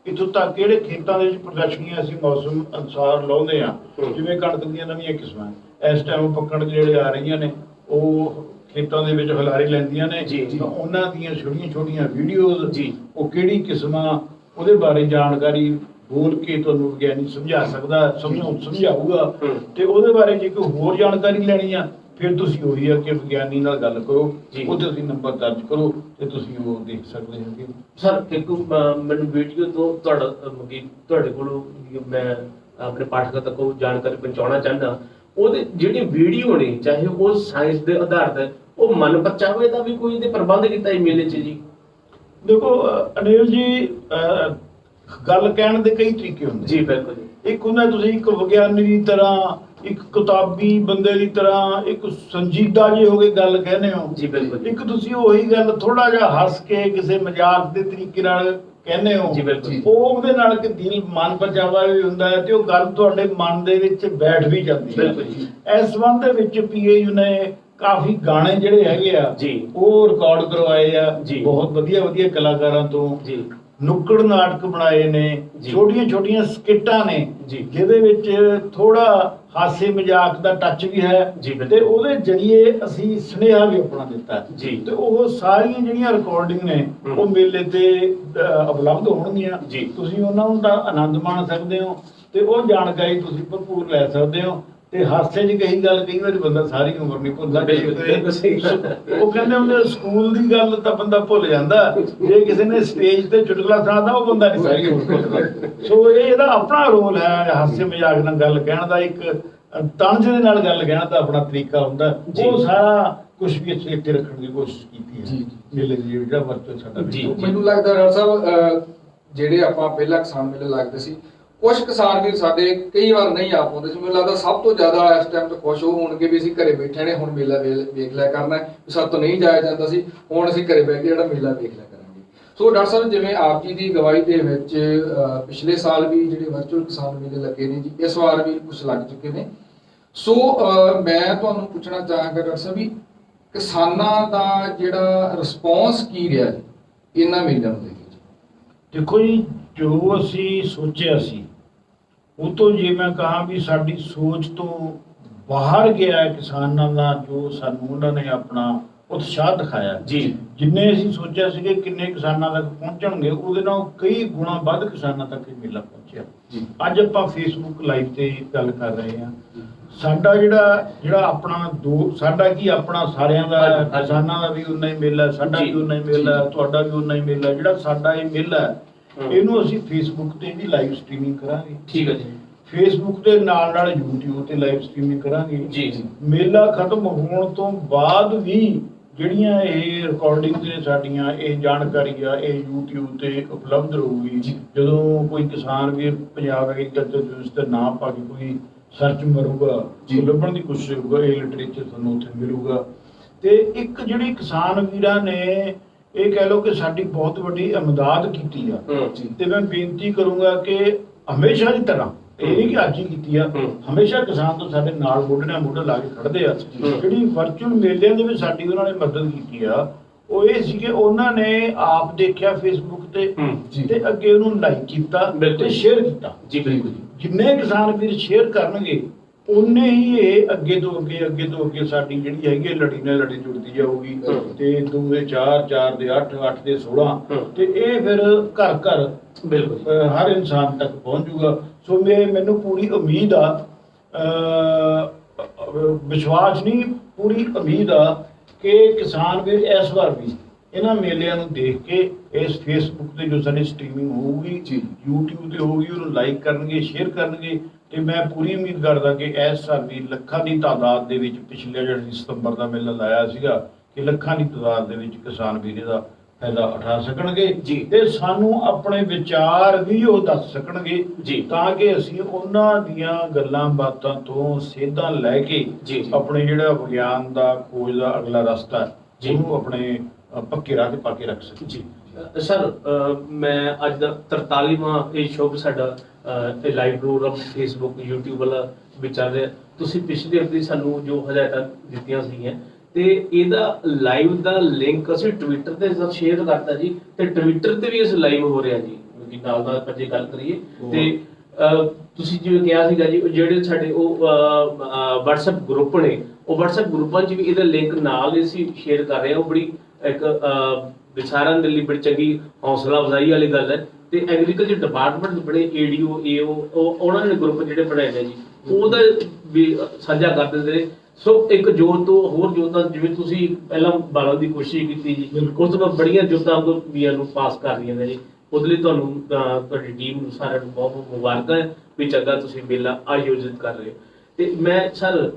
ਇੱਥੋਂ ਤੱਕ ਕਿਹੜੇ ਖੇਤਾਂ ਦੇ ਵਿੱਚ ਪ੍ਰਦਰਸ਼ਨੀਆਂ ਅਸੀਂ ਮੌਸਮ ਅਨੁਸਾਰ ਲਾਉਂਦੇ ਆ, ਜਿਵੇਂ ਕਣਕ ਦੀਆਂ ਨਵੀਆਂ ਕਿਸਮਾਂ ਇਸ ਟਾਈਮ ਪੱਕਣ ਦੇ ਜਿਹੜੇ ਆ ਰਹੀਆਂ ਨੇ, ਉਹ ਖੇਤਾਂ ਦੇ ਵਿੱਚ ਖਿਲਾਰੀ ਲੈਂਦੀਆਂ ਨੇ, ਜੀ, ਜੀ। ਤਾਂ ਉਹਨਾਂ ਦੀਆਂ ਛੋਟੀਆਂ ਵੀਡੀਓਜ਼, ਜੀ। ਉਹ ਕਿਹੜੀ ਕਿਸਮਾਂ, ਉਹਦੇ ਬਾਰੇ ਜਾਣਕਾਰੀ ਬੋਲ ਕੇ ਤੁਹਾਨੂੰ ਵਿਗਿਆਨੀ ਸਮਝਾ ਸਕਦਾ, ਸਮਝਾਊਗਾ। ਤੇ ਉਹਦੇ ਬਾਰੇ ਜੇ ਕੋਈ ਹੋਰ ਜਾਣਕਾਰੀ ਲੈਣੀ ਆ, ਫਿਰ ਤੁਸੀਂ ਉਹੀ ਆ ਕਿ ਵਿਗਿਆਨੀ ਨਾਲ ਗੱਲ ਕਰੋ, ਜੀ। ਉਹਦੇ ਤੁਸੀਂ ਨੰਬਰ ਦਰਜ ਕਰੋ ਤੇ ਤੁਸੀਂ ਉਹ ਦੇਖ ਸਕਦੇ ਹੋ। ਸਰ, ਇੱਕ ਮੈਨੂੰ ਵੀਡੀਓ ਤੋਂ ਤੁਹਾਡੇ ਕੋਲੋਂ ਮੈਂ ਆਪਣੇ ਪਾਠਕਾਂ ਤੱਕ ਉਹ ਜਾਣਕਾਰੀ ਪਹੁੰਚਾਉਣਾ ਚਾਹੁੰਦਾ। ਉਹਦੇ ਜਿਹੜੀ ਵੀਡੀਓ ਨੇ, ਚਾਹੇ ਉਹ ਸਾਇੰਸ ਦੇ ਆਧਾਰ ਤੇ, ਉਹ ਮਨ ਪਰਚਾਵੇ ਦਾ ਵੀ ਕੋਈ ਇਹਦੇ ਪ੍ਰਬੰਧ ਕੀਤਾ ਹੈ ਮੇਲੇ 'ਚ ਜੀ? ਦੇਖੋ ਅਨਿਲ ਜੀ, ਗੱਲ ਕਹਿਣ ਦੇ ਕਈ ਤਰੀਕੇ ਹੁੰਦੇ ਜੀ ਬਿਲਕੁਲ ਜੀ। ਇੱਕ ਹੁੰਦਾ ਤੁਸੀਂ ਇੱਕ ਵਿਗਿਆਨੀ ਦੀ ਤਰ੍ਹਾਂ, ਇੱਕ ਕਿਤਾਬੀ ਬੰਦੇ ਦੀ ਤਰ੍ਹਾਂ, ਇੱਕ ਸੰਜੀਦਾ ਜੇ ਹੋ ਕੇ ਗੱਲ ਕਹਿੰਦੇ ਹੋ ਜੀ ਬਿਲਕੁਲ। ਇੱਕ ਤੁਸੀਂ ਉਹੀ ਗੱਲ ਥੋੜਾ ਜਿਹਾ ਹੱਸ ਕੇ ਕਿਸੇ ਮਜ਼ਾਕ ਦੇ ਤਰੀਕੇ ਨਾਲ ਕਹਿੰਦੇ ਹੋ ਜੀ ਬਿਲਕੁਲ। ਉਹ ਉਹਦੇ ਨਾਲ ਕਿ ਦਿਲ ਮਨ ਪਰਚਾਵਾ ਵੀ ਹੁੰਦਾ ਹੈ ਤੇ ਉਹ ਗੱਲ ਤੁਹਾਡੇ ਮਨ ਦੇ ਵਿੱਚ ਬੈਠ ਵੀ ਜਾਂਦੀ ਹੈ। ਬਿਲਕੁਲ ਜੀ। ਇਸ ਸੰਬੰਧ ਦੇ ਵਿੱਚ ਪੀਏਯੂ ਨੇ ਕਾਫੀ ਗਾਣੇ ਜਿਹੜੇ ਹੈਗੇ ਆ ਜੀ, ਉਹ ਰਿਕਾਰਡ ਕਰਵਾਏ ਆ ਜੀ। ਬਹੁਤ ਵਧੀਆ ਕਲਾਕਾਰਾਂ ਤੋਂ। ਜੀ ਨੁੱਕੜ ਨਾਟਕ ਬਣਾਏ ਨੇ, ਜੀ। ਛੋਟੀਆਂ ਸਕਿੱਟਾਂ ਨੇ, ਜੀ। ਜਿਹਦੇ ਵਿੱਚ ਥੋੜਾ ਹਾਸੇ ਮਜ਼ਾਕ ਦਾ ਟੱਚ ਵੀ ਹੈ, ਜੀ, ਬਿਲਕੁਲ। ਤੇ ਉਹਦੇ ਜਰੀਏ ਅਸੀਂ ਸੁਨੇਹਾ ਵੀ ਆਪਣਾ ਦਿੱਤਾ ਜੀ। ਤੇ ਉਹ ਸਾਰੀਆਂ ਜਿਹੜੀਆਂ ਰਿਕਾਰਡਿੰਗ ਨੇ ਉਹ ਮੇਲੇ ਤੇ ਉਪਲਬਧ ਹੋਣਗੀਆਂ। ਜੀ। ਤੁਸੀਂ ਉਹਨਾਂ ਨੂੰ ਤਾਂ ਆਨੰਦ ਮਾਣ ਸਕਦੇ ਹੋ ਤੇ ਉਹ ਜਾਣਕਾਰੀ ਤੁਸੀਂ ਭਰਪੂਰ ਲੈ ਸਕਦੇ ਹੋ। ਤੇ ਹਾਸੇ 'ਚ ਕਹੀ ਗੱਲ ਕਈ ਵਾਰੀ ਬੰਦਾ ਸਾਰੀ ਉਮਰ ਨਹੀਂ ਭੁੱਲਦਾ। ਬਿਲਕੁਲ ਸਹੀ ਗੱਲ ਹੈ। ਉਹ ਕਹਿੰਦੇ ਹੁੰਦੇ ਸਕੂਲ ਦੀ ਗੱਲ ਤਾਂ ਬੰਦਾ ਭੁੱਲ ਜਾਂਦਾ, ਜੇ ਕਿਸੇ ਨੇ ਸਟੇਜ ਤੇ ਚੁਟਕਲਾ ਸੁਣਾਤਾ ਉਹ ਬੰਦਾ ਨਹੀਂ ਸਾਰੀ ਉਮਰ ਭੁੱਲਦਾ। ਸੋ ਇਹਦਾ ਆਪਣਾ ਰੋਲ ਹੈ, ਹਾਸੇ ਮਜ਼ਾਕ ਨਾਲ ਗੱਲ ਕਹਿਣ ਦਾ, ਇੱਕ ਤੰਜ ਦੇ ਨਾਲ ਗੱਲ ਕਹਿਣ ਦਾ ਆਪਣਾ ਤਰੀਕਾ ਹੁੰਦਾ। ਉਹ ਸਾਰਾ ਕੁਝ ਵੀ ਇੱਥੇ ਰੱਖਣ ਦੀ ਕੋਸ਼ਿਸ਼ ਕੀਤੀ ਹੈ ਜੀ। ਮੇਲੇ ਦੀ ਜਿਹੜਾ ਵਰਤੋਂ ਸਾਡਾ ਜੀ। ਮੈਨੂੰ ਲੱਗਦਾ ਡਾਕਟਰ ਸਾਹਿਬ, ਜਿਹੜੇ ਆਪਾਂ ਪਹਿਲਾਂ ਕਿਸਾਨ ਮੇਲੇ ਲੱਗਦੇ ਸੀ, ਕੁਝ ਕਿਸਾਨ ਵੀਰ ਸਾਡੇ ਕਈ ਵਾਰ ਨਹੀਂ ਆ ਪਾਉਂਦੇ ਸੀ। ਮੈਨੂੰ ਲੱਗਦਾ ਸਭ ਤੋਂ ਜ਼ਿਆਦਾ ਇਸ ਟਾਈਮ ਤੇ ਖੁਸ਼ ਹੋਣਗੇ ਵੀ ਅਸੀਂ ਘਰੇ ਬੈਠੇ ਨੇ, ਹੁਣ ਮੇਲਾ ਵੇਖ ਲਿਆ ਕਰਨਾ ਹੈ। ਸਾਡੇ ਤੋਂ ਨਹੀਂ ਜਾਇਆ ਜਾਂਦਾ ਸੀ, ਹੁਣ ਅਸੀਂ ਘਰੇ ਬੈਠ ਕੇ ਜਿਹੜਾ ਮੇਲਾ ਵੇਖ ਲਿਆ ਕਰਾਂਗੇ। ਸੋ ਡਾਕਟਰ ਸਾਹਿਬ, ਜਿਵੇਂ ਆਪ ਜੀ ਦੀ ਅਗਵਾਈ ਦੇ ਵਿੱਚ ਪਿਛਲੇ ਸਾਲ ਵੀ ਜਿਹੜੇ ਵਰਚੁਅਲ ਕਿਸਾਨ ਮੇਲੇ ਲੱਗੇ ਨੇ ਜੀ, ਇਸ ਵਾਰ ਵੀ ਕੁਝ ਲੱਗ ਚੁੱਕੇ ਨੇ। ਸੋ ਮੈਂ ਤੁਹਾਨੂੰ ਪੁੱਛਣਾ ਚਾਹਾਂਗਾ ਡਾਕਟਰ ਸਾਹਿਬ ਵੀ ਕਿਸਾਨਾਂ ਦਾ ਜਿਹੜਾ ਰਿਸਪੌਂਸ ਕੀ ਰਿਹਾ ਜੀ ਇਹਨਾਂ ਮੇਲਿਆਂ ਨੂੰ ਲੈ ਕੇ? ਦੇਖੋ ਜੀ, ਜੋ ਅਸੀਂ ਸੋਚਿਆ ਸੀ ਉਹ ਤੋਂ ਜੇ ਮੈਂ ਕਹਾਂ ਵੀ ਸਾਡੀ ਸੋਚ ਤੋਂ ਬਾਹਰ ਗਿਆ ਕਿਸਾਨਾਂ ਦਾ, ਜੋ ਸਾਨੂੰ ਉਹਨਾਂ ਨੇ ਆਪਣਾ ਉਤਸ਼ਾਹ ਦਿਖਾਇਆ ਜੀ। ਜਿੰਨੇ ਅਸੀਂ ਸੋਚਿਆ ਸੀ ਕਿ ਕਿੰਨੇ ਕਿਸਾਨਾਂ ਤੱਕ ਪਹੁੰਚਣਗੇ, ਉਹਦੇ ਨਾਲ ਕਈ ਗੁਣਾ ਵੱਧ ਕਿਸਾਨਾਂ ਤੱਕ ਇਹ ਮੇਲਾ ਪਹੁੰਚਿਆ। ਅੱਜ ਆਪਾਂ ਫੇਸਬੁੱਕ ਲਾਈਵ ਤੇ ਗੱਲ ਕਰ ਰਹੇ ਹਾਂ। ਸਾਡਾ ਜਿਹੜਾ ਆਪਣਾ ਸਾਡਾ ਕੀ ਆਪਣਾ ਸਾਰਿਆਂ ਦਾ, ਕਿਸਾਨਾਂ ਦਾ ਵੀ ਉਨਾ ਹੀ ਮੇਲਾ, ਸਾਡਾ ਵੀ ਉਨਾ ਹੀ ਮੇਲਾ, ਤੁਹਾਡਾ ਵੀ ਉਨਾ ਹੀ ਮੇਲਾ। ਜਿਹੜਾ ਸਾਡਾ ਇਹ ਮੇਲਾ ਇਹਨੂੰ ਅਸੀਂ ਫੇਸਬੁੱਕ ਤੇ ਵੀ ਲਾਈਵ ਸਟ੍ਰੀਮਿੰਗ ਕਰਾਂਗੇ। ਠੀਕ ਹੈ ਜੀ। ਫੇਸਬੁੱਕ ਦੇ ਨਾਲ YouTube ਤੇ ਲਾਈਵ ਸਟ੍ਰੀਮਿੰਗ ਕਰਾਂਗੇ। ਜੀ ਜੀ ਮੇਲਾ ਖਤਮ ਹੋਣ ਤੋਂ ਬਾਅਦ ਵੀ ਜਿਹੜੀਆਂ ਇਹ ਰਿਕਾਰਡਿੰਗ ਨੇ ਸਾਡੀਆਂ, ਇਹ ਜਾਣਕਾਰੀ ਆ, ਇਹ YouTube ਤੇ ਉਪਲਬਧ ਰਹੂਗੀ। ਜਦੋਂ ਕੋਈ ਕਿਸਾਨ ਵੀਰ ਪੰਜਾਬ ਐਗਰੀਕਲਚਰ ਯੂਨੀਵਰਸਿਟੀ ਦਾ ਨਾਮ ਪਾ ਕੇ ਕੋਈ ਸਰਚ ਮਾਰੂਗਾ, ਲੱਭਣ ਦੀ ਕੋਸ਼ਿਸ਼ ਕਰੂਗਾ, ਇਹ ਲਿਟਰੇਚਰ ਤੁਹਾਨੂੰ ਉੱਥੇ ਮਿਲੂਗਾ। ਤੇ ਇੱਕ ਜਿਹੜੀ ਕਿਸਾਨ ਵੀਰਾਂ ਨੇ ਇਹ ਕਹਿ ਲਓ ਕਿ ਸਾਡੀ ਬਹੁਤ ਵੱਡੀ ਇਮਦਾਦ ਕੀਤੀ ਆ, ਤੇ ਮੈਂ ਬੇਨਤੀ ਕਰੂੰਗਾ ਕਿ ਹਮੇਸ਼ਾ ਦੀ ਤਰ੍ਹਾਂ, ਇਹ ਨਹੀਂ ਕਿ ਅੱਜ ਹੀ ਕੀਤੀ ਆ, ਹਮੇਸ਼ਾ ਕਿਸਾਨ ਤੋਂ ਸਾਡੇ ਨਾਲ ਮੋਢੇ ਨਾਲ ਮੋਢਾ ਲਾ ਕੇ ਖੜਦੇ ਆ। ਜਿਹੜੀ ਵਰਚੁਅਲ ਮੇਲਿਆਂ ਦੇ ਵਿੱਚ ਸਾਡੀ ਉਹਨਾਂ ਨੇ ਮਦਦ ਕੀਤੀ ਆ, ਉਹ ਇਹ ਸੀ ਕਿ ਉਹਨਾਂ ਨੇ ਆਪ ਦੇਖਿਆ ਫੇਸਬੁੱਕ ਤੇ ਅੱਗੇ ਉਹਨੂੰ ਲਾਈਕ ਕੀਤਾ ਤੇ ਸ਼ੇਅਰ ਕੀਤਾ। ਜੀ ਬਿਲਕੁਲ। ਜਿੰਨੇ ਕਿਸਾਨ ਵੀਰ ਸ਼ੇਅਰ ਕਰਨਗੇ ਉਨੇ ਹੀ ਇਹ ਅੱਗੇ ਤੋਂ ਅੱਗੇ ਸਾਡੀ ਜਿਹੜੀ ਹੈਗੀ ਲੜੀ ਨਾਲ ਲੜੀ ਜੁੜਦੀ ਜਾਊਗੀ। ਤੇ 2 ਦੇ 4, 4 ਦੇ 8, 8 ਦੇ 16, ਤੇ ਇਹ ਫਿਰ ਘਰ ਘਰ ਬਿਲਕੁਲ ਹਰ ਇਨਸਾਨ ਤੱਕ ਪਹੁੰਚ ਜੂਗਾ। ਸੋ ਮੈਨੂੰ ਪੂਰੀ ਉਮੀਦ ਆ, ਵਿਸ਼ਵਾਸ ਨਹੀਂ, ਪੂਰੀ ਉਮੀਦ ਆ ਕਿ ਕਿਸਾਨ ਵੀਰ ਇਸ ਵਾਰ ਵੀ ਇਹਨਾਂ ਮੇਲਿਆਂ ਨੂੰ ਦੇਖ ਕੇ ਇਸ ਫੇਸਬੁੱਕ ਤੇ ਜੋ ਸਾਡੀ ਸਟ੍ਰੀਮਿੰਗ ਹੋਊਗੀ, YouTube ਤੇ ਹੋਊਗੀ, ਉਹਨੂੰ ਲਾਈਕ ਕਰਨਗੇ, ਸ਼ੇਅਰ ਕਰਨਗੇ। ਤੇ ਮੈਂ ਪੂਰੀ ਉਮੀਦ ਕਰਦਾ ਕਿ ਇਸ ਸਾਲ ਵੀ ਲੱਖਾਂ ਦੀ ਤਾਦਾਦ ਦੇ ਵਿੱਚ, ਪਿਛਲੇ ਜਿਹੜੇ ਸਤੰਬਰ ਦਾ ਮੇਲਾ ਲਾਇਆ ਸੀਗਾ, ਕਿ ਲੱਖਾਂ ਦੀ ਤਾਦਾਦ ਦੇ ਵਿੱਚ ਕਿਸਾਨ ਵੀਰ ਇਹਦਾ ਫਾਇਦਾ ਉਠਾ ਸਕਣਗੇ ਤੇ ਸਾਨੂੰ ਆਪਣੇ ਵਿਚਾਰ ਵੀ ਉਹ ਦੱਸ ਸਕਣਗੇ, ਤਾਂ ਕਿ ਅਸੀਂ ਉਹਨਾਂ ਦੀਆਂ ਗੱਲਾਂ ਬਾਤਾਂ ਤੋਂ ਸੇਧਾਂ ਲੈ ਕੇ ਆਪਣੇ ਜਿਹੜਾ ਵਿਗਿਆਨ ਦਾ, ਖੋਜ ਦਾ ਅਗਲਾ ਰਸਤਾ ਉਹਨੂੰ ਆਪਣੇ ਪੱਕੇ ਰਾਹ ਤੇ ਪਾ ਕੇ ਰੱਖ ਸਕੀਏ। ਜੀ ਸਰ, ਮੈਂ ਅੱਜ ਦਾ 43ਵਾਂ ਇਹ ਸ਼ੁਭ ਸਾਡਾ ਲਾਈਵ ਪ੍ਰੋਗਰਾਮ ਫੇਸਬੁੱਕ YouTube ਵਾਲਾ ਵੀ ਚੱਲ ਰਿਹਾ। ਤੁਸੀਂ ਪਿਛਲੇ ਹਫ਼ਤੇ ਸਾਨੂੰ ਜੋ ਹਦਾਇਤਾਂ ਦਿੱਤੀਆਂ ਸੀਗੀਆਂ, ਤੇ ਇਹਦਾ ਲਾਈਵ ਦਾ ਲਿੰਕ ਅਸੀਂ ਟਵਿੱਟਰ ਤੇ ਸ਼ੇਅਰ ਕਰਤਾ ਜੀ, ਤੇ ਟਵਿੱਟਰ ਤੇ ਵੀ ਇਸ ਲਾਈਵ ਹੋ ਰਿਹਾ ਜੀ, ਕਿ ਨਾਲ ਜੇ ਗੱਲ ਕਰੀਏ ਤੇ ਤੁਸੀਂ ਜਿਵੇਂ ਕਿਹਾ ਸੀਗਾ ਜੀ, ਜਿਹੜੇ ਸਾਡੇ ਉਹ WhatsApp ਗਰੁੱਪ ਨੇ, ਉਹ WhatsApp ਗਰੁੱਪਾਂ 'ਚ ਵੀ ਇਹਦਾ ਲਿੰਕ ਨਾਲ ਅਸੀਂ ਸ਼ੇਅਰ ਕਰ ਰਹੇ ਹਾਂ। ਉਹ ਬੜੀ ਇੱਕ ਵਿਚਾਰਾਂ ਦੇ ਲਈ ਬੜੀ ਚੰਗੀ ਹੌਸਲਾ ਅਫਜ਼ਾਈ ਵਾਲੀ ਗੱਲ ਹੈ। ਤੇ ਐਗਰੀਕਲਚਰ ਡਿਪਾਰਟਮੈਂਟ ਬੜੇ ADO AO ਉਹਨਾਂ ਨੇ ਗਰੁੱਪ ਜਿਹੜੇ ਬਣਾਏ ਨੇ ਜੀ, ਉਹਦਾ ਵੀ ਸਾਂਝਾ ਕਰ ਦਿੰਦੇ ਨੇ। ਸੋ ਇੱਕ ਜੋਤ ਤੋਂ ਹੋਰ ਜੋਤਾਂ, ਜਿਵੇਂ ਤੁਸੀਂ ਪਹਿਲਾਂ ਬਾਲਣ ਦੀ ਕੋਸ਼ਿਸ਼ ਕੀਤੀ ਜੀ, ਉਸ ਤੋਂ ਬਾਅਦ ਬੜੀਆਂ ਜੋਤਾਂ ਵੀਆਂ ਨੂੰ ਪਾਸ ਕਰ ਰਹੀਆਂ ਨੇ ਜੀ। ਉਹਦੇ ਲਈ ਤੁਹਾਨੂੰ, ਤੁਹਾਡੀ ਟੀਮ ਨੂੰ ਸਾਰਿਆਂ ਨੂੰ ਬਹੁਤ ਬਹੁਤ ਮੁਬਾਰਕਾਂ ਹੈ ਵੀ ਚੰਗਾ ਤੁਸੀਂ ਮੇਲਾ ਆਯੋਜਿਤ ਕਰ ਰਹੇ ਹੋ। ਤੇ ਮੈਂ ਸਰ,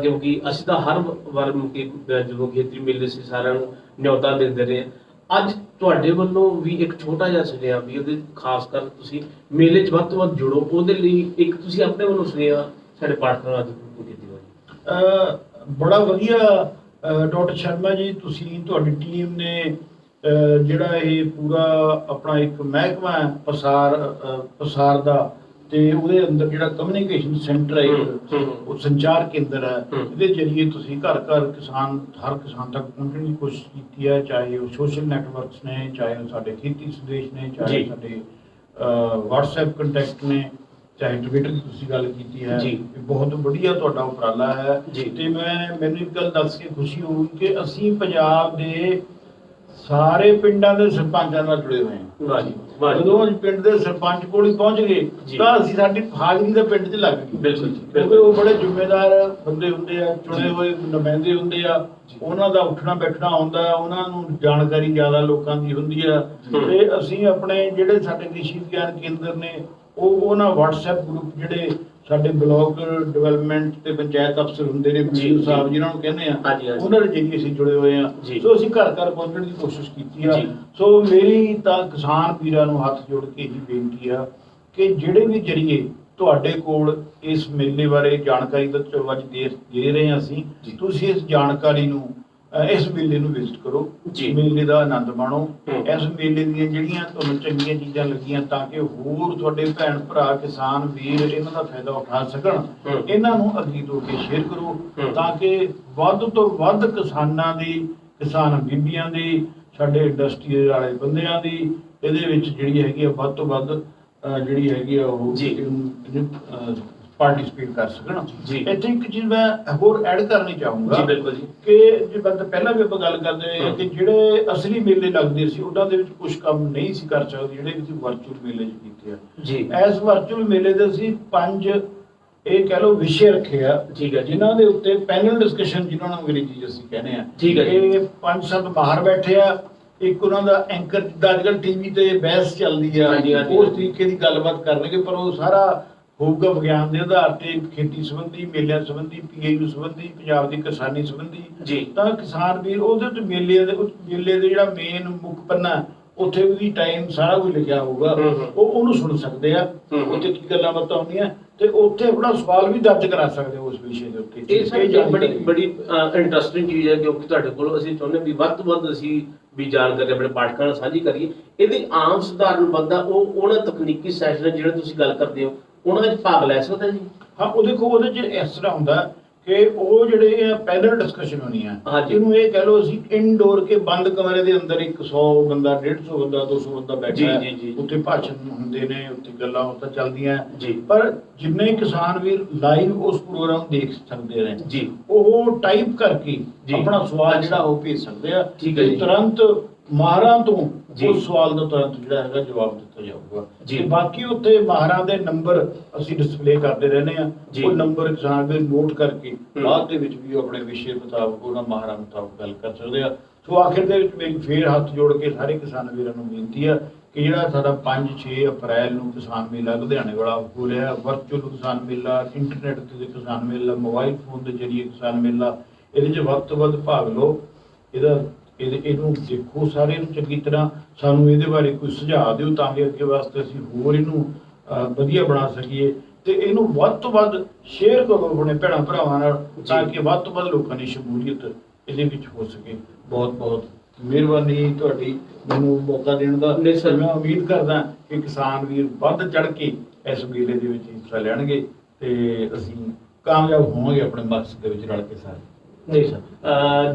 ਕਿਉਂਕਿ ਅਸੀਂ ਤਾਂ ਹਰ ਵਾਰ ਜਦੋਂ ਖੇਤਰੀ ਮੇਲੇ ਸੀ ਸਾਰਿਆਂ ਨੂੰ ਨਿਯੋਤਾ ਦਿੰਦੇ ਰਹੇ, ਅੱਜ ਤੁਹਾਡੇ ਵੱਲੋਂ ਵੀ ਇੱਕ ਛੋਟਾ ਜਿਹਾ ਸੁਨੇਹਾ ਵੀ ਉਹਦੇ ਖਾਸ ਕਰ ਤੁਸੀਂ ਮੇਲੇ 'ਚ ਵੱਧ ਤੋਂ ਵੱਧ ਜੁੜੋ, ਉਹਦੇ ਲਈ ਇੱਕ ਤੁਸੀਂ ਆਪਣੇ ਵੱਲੋਂ ਸੁਨੇਹਾ ਸਾਡੇ ਪਾਰਟਨਰਾਂ ਨੂੰ ਕੀਤੀ ਹੋਈ। ਬੜਾ ਵਧੀਆ ਡਾਕਟਰ ਸ਼ਰਮਾ ਜੀ, ਤੁਸੀਂ, ਤੁਹਾਡੀ ਟੀਮ ਨੇ ਜਿਹੜਾ ਇਹ ਪੂਰਾ ਆਪਣਾ ਇੱਕ ਮਹਿਕਮਾ ਪਸਾਰ ਦਾ, ਤੇ ਉਹਦੇ ਅੰਦਰ ਜਿਹੜਾ ਕਮਿਊਨੀਕੇਸ਼ਨ ਸੈਂਟਰ ਹੈ, ਉਹ ਸੰਚਾਰ ਕੇਂਦਰ ਹੈ, ਇਹਦੇ ਜਰੀਏ ਤੁਸੀਂ ਘਰ ਘਰ ਹਰ ਕਿਸਾਨ ਤੱਕ ਪਹੁੰਚਣ ਦੀ ਕੋਸ਼ਿਸ਼ ਕੀਤੀ ਹੈ। ਚਾਹੇ ਉਹ ਸੋਸ਼ਲ ਨੈਟਵਰਕਸ ਨੇ, ਚਾਹੇ ਉਹ ਸਾਡੇ ਖੇਤੀ ਸੰਦੇਸ਼ ਨੇ, ਚਾਹੇ ਸਾਡੇ WhatsApp ਕੰਟੈਕਟ ਨੇ, ਚਾਹੇ ਟਵਿੱਟਰ ਦੀ ਤੁਸੀਂ ਗੱਲ ਕੀਤੀ ਹੈ। ਬਹੁਤ ਵਧੀਆ ਤੁਹਾਡਾ ਉਪਰਾਲਾ ਹੈ। ਤੇ ਮੈਨੂੰ ਇੱਕ ਗੱਲ ਦੱਸ ਕੇ ਖੁਸ਼ੀ ਹੋਊਗੀ ਕਿ ਅਸੀਂ ਪੰਜਾਬ ਦੇ ਸਾਰੇ ਪਿੰਡਾਂ ਦੇ ਸਰਪੰਚਾਂ ਨਾਲ ਜੁੜੇ ਹੋਏ ਹਾਂ। ਜਦੋਂ ਪਿੰਡ ਦੇ ਸਰਪੰਚ ਕੋਲ ਹੀ ਪਹੁੰਚ ਗਏ ਤਾਂ ਅਸੀਂ, ਸਾਡੀ ਹਾਜ਼ਰੀ ਦਾ ਪਿੰਡ 'ਚ ਲੱਗ ਗਈ, ਕਿਉਂਕਿ ਉਹ ਬੜੇ ਜ਼ਿੰਮੇਦਾਰ ਬੰਦੇ ਹੁੰਦੇ ਆ, ਚੁਣੇ ਹੋਏ ਨੁਮਾਇੰਦੇ ਹੁੰਦੇ ਆ, ਉਹਨਾਂ ਦਾ ਉੱਠਣਾ ਬੈਠਣਾ ਹੁੰਦਾ, ਉਹਨਾਂ ਨੂੰ ਜਾਣਕਾਰੀ ਜ਼ਿਆਦਾ ਲੋਕਾਂ ਦੀ ਹੁੰਦੀ ਆ। ਤੇ ਅਸੀਂ ਆਪਣੇ ਜਿਹੜੇ ਸਾਡੇ ਕ੍ਰਿਸ਼ੀ ਵਿਗਿਆਨ ਕੇਂਦਰ ਨੇ, ਉਹਨਾਂ WhatsApp ਗਰੁੱਪ ਜਿਹੜੇ ਸਾਡੇ ਬਲਾਕ ਡਿਵੈਲਪਮੈਂਟ ਤੇ ਪੰਚਾਇਤ ਅਫਸਰ ਹੁੰਦੇ ਨੇ, BDO ਸਾਹਿਬ ਜਿਹਨਾਂ ਨੂੰ ਕਹਿੰਦੇ ਆ, ਉਹਨਾਂ ਦੇ ਜਰੀਏ ਅਸੀਂ ਜੁੜੇ ਹੋਏ ਆ। ਸੋ ਅਸੀਂ ਘਰ ਘਰ ਪਹੁੰਚਣ ਦੀ ਕੋਸ਼ਿਸ਼ ਕੀਤੀ ਆ। ਸੋ ਮੇਰੀ ਤਾਂ ਕਿਸਾਨ ਵੀਰਾਂ ਨੂੰ ਹੱਥ ਜੋੜ ਕੇ ਹੀ ਬੇਨਤੀ ਆ ਕਿ ਜਿਹੜੇ ਵੀ ਜਰੀਏ ਤੁਹਾਡੇ ਕੋਲ ਇਸ ਮੇਲੇ ਬਾਰੇ ਜਾਣਕਾਰੀ ਦਾ ਅੱਜ ਦੇ ਰਹੇ ਹਾਂ ਅਸੀਂ, ਤੁਸੀਂ ਇਸ ਜਾਣਕਾਰੀ ਨੂੰ, ਇਸ ਮੇਲੇ ਨੂੰ ਵਿਜ਼ਿਟ ਕਰੋ, ਮੇਲੇ ਦਾ ਆਨੰਦ ਮਾਣੋ। ਇਸ ਮੇਲੇ ਦੀਆਂ ਜਿਹੜੀਆਂ ਤੁਹਾਨੂੰ ਚੰਗੀਆਂ ਚੀਜ਼ਾਂ ਲੱਗੀਆਂ, ਤਾਂ ਕਿ ਹੋਰ ਤੁਹਾਡੇ ਭੈਣ ਭਰਾ ਕਿਸਾਨ ਵੀਰ ਇਹਨਾਂ ਦਾ ਫਾਇਦਾ ਉਠਾ ਸਕਣ, ਇਹਨਾਂ ਨੂੰ ਅੱਗੇ ਤੋਂ ਅੱਗੇ ਸ਼ੇਅਰ ਕਰੋ, ਤਾਂ ਕਿ ਵੱਧ ਤੋਂ ਵੱਧ ਕਿਸਾਨਾਂ ਦੀ, ਕਿਸਾਨ ਬੀਬੀਆਂ ਦੀ, ਸਾਡੇ ਇੰਡਸਟਰੀ ਵਾਲੇ ਬੰਦਿਆਂ ਦੀ ਇਹਦੇ ਵਿੱਚ ਜਿਹੜੀ ਹੈਗੀ ਆ ਵੱਧ ਤੋਂ ਵੱਧ ਜਿਹੜੀ ਹੈਗੀ ਆ ਉਹ ਪਾਰਟਿਸਿਪੇਟ ਕਰ ਸਕਣ। ਇੱਥੇ ਇੱਕ ਚੀਜ਼ ਮੈਂ ਹੋਰ ਐਡ ਕਰਨੀ ਚਾਹੂੰਗਾ ਕਿ ਜੇ ਪਹਿਲਾਂ ਵੀ ਆਪਾਂ ਗੱਲ ਕਰਦੇ ਹਾਂ ਕਿ ਜਿਹੜੇ ਅਸਲੀ ਮੇਲੇ ਲੱਗਦੇ ਸੀ, ਉਹਨਾਂ ਦੇ ਵਿੱਚ ਕੁਝ ਕੰਮ ਨਹੀਂ ਸੀ ਕਰ ਸਕਦੇ ਜਿਹੜੇ ਅਸੀਂ ਵਰਚੁਅਲ ਮੇਲੇ 'ਚ ਕੀਤੇ ਆ। ਇਸ ਵਰਚੁਅਲ ਮੇਲੇ ਦੇ ਅਸੀਂ 5 ਇਹ ਕਹਿ ਲਓ ਵਿਸ਼ੇ ਰੱਖੇ ਆ, ਜਿਨ੍ਹਾਂ ਦੇ ਉੱਤੇ ਪੈਨਲ ਡਿਸਕਸ਼ਨ, ਜਿਨ੍ਹਾਂ ਨੂੰ ਅੰਗਰੇਜ਼ੀ ਅਸੀਂ ਕਹਿੰਦੇ ਆ, ਇਹ 5-7 ਮਾਹਰ ਬੈਠੇ ਆ। ਇੱਕ ਉਹਨਾਂ ਦਾ ਐਂਕਰ, ਜਿੱਦਾਂ ਅੱਜ ਕੱਲ੍ਹ TV ਤੇ ਬਹਿਸ ਚੱਲਦੀ ਆ, ਉਸ ਤਰੀਕੇ ਦੀ ਗੱਲਬਾਤ ਕਰਨਗੇ, ਪਰ ਉਹ ਸਾਰਾ ਹੋਊਗਾ ਵਿਗਿਆਨ ਦੇ ਆਧਾਰ ਤੇ, ਖੇਤੀ ਸੰਬੰਧੀ, ਮੇਲਿਆਂ ਸੰਬੰਧੀ, PAU ਸੰਬੰਧੀ, ਪੰਜਾਬ ਦੀ ਕਿਸਾਨੀ ਸੰਬੰਧੀ, ਜੀ ਤਾਂ ਕਿਸਾਨ ਵੀਰ ਉਹਦੇ ਤੇ ਮੇਲੇ ਦੇ ਜਿਹੜਾ ਮੇਨ ਮੁੱਖ ਪੰਨਾ, ਉੱਥੇ ਉਹਦੀ ਟਾਈਮ ਸਾਰਾ ਕੁਝ ਲਿਖਿਆ ਹੋਊਗਾ, ਉਹਨੂੰ ਸੁਣ ਸਕਦੇ ਆ। ਉੱਥੇ ਕੀ ਗੱਲਾਂ ਬਾਤਾਂ ਹੁੰਦੀਆਂ, ਤੇ ਉੱਥੇ ਆਪਣਾ ਸਵਾਲ ਵੀ ਦਰਜ ਕਰਾ ਸਕਦੇ ਹੋ ਉਸ ਵਿਸ਼ੇ ਦੇ ਉੱਤੇ। ਇਹ ਸਰ ਬੜੀ ਇੰਟਰਸਟਿੰਗ ਚੀਜ਼ ਹੈ, ਕਿਉਂਕਿ ਤੁਹਾਡੇ ਕੋਲ ਅਸੀਂ ਚਾਹੁੰਦੇ ਵੀ ਵੱਧ ਤੋਂ ਵੱਧ ਅਸੀਂ ਵੀ ਜਾਣਕਾਰੀ ਆਪਣੇ ਪਾਠਕਾਂ ਨਾਲ ਸਾਂਝੀ ਕਰੀਏ। ਇਹਦੇ ਆਮ ਸਧਾਰਨ ਬੰਦਾ ਉਹਨਾਂ ਤਕਨੀਕੀ ਸੈਸ਼ਨ ਜਿਹੜੇ ਤੁਸੀਂ ਗੱਲ ਕਰਦੇ ਹੋ ਉਹਨਾਂ ਵਿੱਚ ਭਾਗ ਲੈ ਸਕਦਾ ਜੀ? ਹਾਂ, ਉਹ ਦੇਖੋ ਉਹਦੇ ਚ ਇਸ ਤਰ੍ਹਾਂ ਹੁੰਦਾ ਕਿ ਉਹ ਜਿਹੜੇ ਆ ਪੈਨਲ ਡਿਸਕਸ਼ਨ ਹੋਣੀ ਆ, ਇਹਨੂੰ ਇਹ ਕਹਿ ਲਓ ਅਸੀਂ ਇਨਡੋਰ ਕੇ ਬੰਦ ਕਮਰੇ ਦੇ ਅੰਦਰ 100 ਬੰਦਾ, 150 ਬੰਦਾ, 200 ਬੰਦਾ ਬੈਠਾ, ਉੱਥੇ ਭਾਸ਼ਣ ਹੁੰਦੇ ਨੇ, ਉੱਥੇ ਗੱਲਾਂ ਬਾਤਾਂ ਚੱਲਦੀਆਂ, ਪਰ ਜਿੰਨੇ ਕਿਸਾਨ ਵੀਰ ਲਾਈਵ ਉਸ ਪ੍ਰੋਗਰਾਮ ਦੇਖ ਸਕਦੇ ਨੇ ਜੀ, ਉਹ ਟਾਈਪ ਕਰਕੇ ਆਪਣਾ ਸਵਾਲ ਜਿਹੜਾ ਉਹ ਭੇਜ ਸਕਦੇ ਆ, ਤੁਰੰਤ ਮਾਹਰਾਂ ਤੋਂ ਉਸ ਸਵਾਲ ਦਾ ਤੁਰੰਤ ਜਿਹੜਾ ਹੈਗਾ ਜਵਾਬ ਦਿੱਤਾ ਜਾਊਗਾ। ਤੇ ਬਾਕੀ ਉੱਥੇ ਮਾਹਰਾਂ ਦੇ ਨੰਬਰ ਅਸੀਂ ਡਿਸਪਲੇ ਕਰਦੇ ਰਹਿੰਦੇ ਆ, ਉਹ ਨੰਬਰ ਕਿਸਾਨ ਵੀਰ ਨੋਟ ਕਰਕੇ ਬਾਅਦ ਦੇ ਵਿੱਚ ਵੀ ਆਪਣੇ ਵਿਸ਼ੇ ਮੁਤਾਬਕ ਉਹਨਾਂ ਮਾਹਰਾਂ ਮੁਤਾਬਕ ਗੱਲ ਕਰ ਸਕਦੇ ਆ। ਸੋ ਆਖਿਰ ਦੇ ਵਿੱਚ ਮੇਰੀ ਫੇਰ ਹੱਥ ਜੋੜ ਕੇ ਸਾਰੇ ਕਿਸਾਨ ਵੀਰਾਂ ਨੂੰ ਬੇਨਤੀ ਆ ਕਿ ਜਿਹੜਾ ਸਾਡਾ 5-6 ਅਪ੍ਰੈਲ ਨੂੰ ਕਿਸਾਨ ਮੇਲਾ ਲੁਧਿਆਣੇ ਵਾਲਾ ਹੋ ਰਿਹਾ, ਵਰਚੁਅਲ ਕਿਸਾਨ ਮੇਲਾ, ਇੰਟਰਨੈਟ ਤੇ ਕਿਸਾਨ ਮੇਲਾ, ਮੋਬਾਈਲ ਫੋਨ ਦੇ ਜ਼ਰੀਏ ਕਿਸਾਨ ਮੇਲਾ, ਇਹਦੇ 'ਚ ਵੱਧ ਤੋਂ ਵੱਧ ਭਾਗ ਲਓ। ਇਹਨੂੰ ਦੇਖੋ ਸਾਰੇ ਨੂੰ ਚੰਗੀ ਤਰ੍ਹਾਂ, ਸਾਨੂੰ ਇਹਦੇ ਬਾਰੇ ਕੋਈ ਸੁਝਾਅ ਦਿਓ ਤਾਂ ਕਿ ਅੱਗੇ ਵਾਸਤੇ ਅਸੀਂ ਹੋਰ ਇਹਨੂੰ ਵਧੀਆ ਬਣਾ ਸਕੀਏ, ਤੇ ਇਹਨੂੰ ਵੱਧ ਤੋਂ ਵੱਧ ਸ਼ੇਅਰ ਕਰੋ ਆਪਣੇ ਭੈਣਾਂ ਭਰਾਵਾਂ ਨਾਲ ਤਾਂ ਕਿ ਵੱਧ ਤੋਂ ਵੱਧ ਲੋਕਾਂ ਦੀ ਸ਼ਮੂਲੀਅਤ ਇਹਦੇ ਵਿੱਚ ਹੋ ਸਕੇ। ਬਹੁਤ ਬਹੁਤ ਮਿਹਰਬਾਨੀ ਤੁਹਾਡੀ ਮੈਨੂੰ ਮੌਕਾ ਦੇਣ ਦਾ। ਮੈਂ ਉਮੀਦ ਕਰਦਾ ਕਿ ਕਿਸਾਨ ਵੀਰ ਵੱਧ ਚੜ ਕੇ ਇਸ ਮੇਲੇ ਦੇ ਵਿੱਚ ਹਿੱਸਾ ਲੈਣਗੇ ਤੇ ਅਸੀਂ ਕਾਮਯਾਬ ਹੋਵਾਂਗੇ ਆਪਣੇ ਮਕਸਦ ਦੇ ਵਿੱਚ ਰਲ ਕੇ ਸਾਰੇ। ਨਹੀਂ ਸਰ,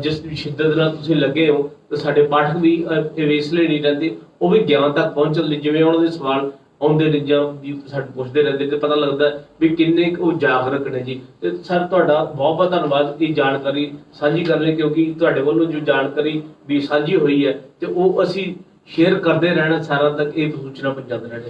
ਜਿਸ ਸ਼ਿੱਦਤ ਨਾਲ ਤੁਸੀਂ ਲੱਗੇ ਹੋ ਤੇ ਸਾਡੇ ਪਾਠਕ ਵੀ ਵੇਸਲੇ ਨਹੀਂ ਰਹਿੰਦੇ, ਉਹ ਵੀ ਗਿਆਨ ਤੱਕ ਪਹੁੰਚਣ ਲਈ ਜਿਵੇਂ ਉਹਨਾਂ ਦੇ ਸਵਾਲ ਆਉਂਦੇ ਨੇ ਜਾਂ ਸਾਡੇ ਪੁੱਛਦੇ ਰਹਿੰਦੇ ਤੇ ਪਤਾ ਲੱਗਦਾ ਵੀ ਕਿੰਨੇ ਉਹ ਜਾਗਰੂਕ ਨੇ ਜੀ। ਤੇ ਸਰ ਤੁਹਾਡਾ ਬਹੁਤ ਬਹੁਤ ਧੰਨਵਾਦ ਇਹ ਜਾਣਕਾਰੀ ਸਾਂਝੀ ਕਰਨ ਲਈ, ਕਿਉਂਕਿ ਤੁਹਾਡੇ ਵੱਲੋਂ ਜੋ ਜਾਣਕਾਰੀ ਵੀ ਸਾਂਝੀ ਹੋਈ ਹੈ ਤੇ ਉਹ ਅਸੀਂ ਸ਼ੇਅਰ ਕਰਦੇ ਰਹਿਣਾ ਸਾਰਾ ਤੱਕ, ਇਹ ਸੂਚਨਾ ਪਹੁੰਚਾਉਂਦੇ ਰਹਿਣਾ।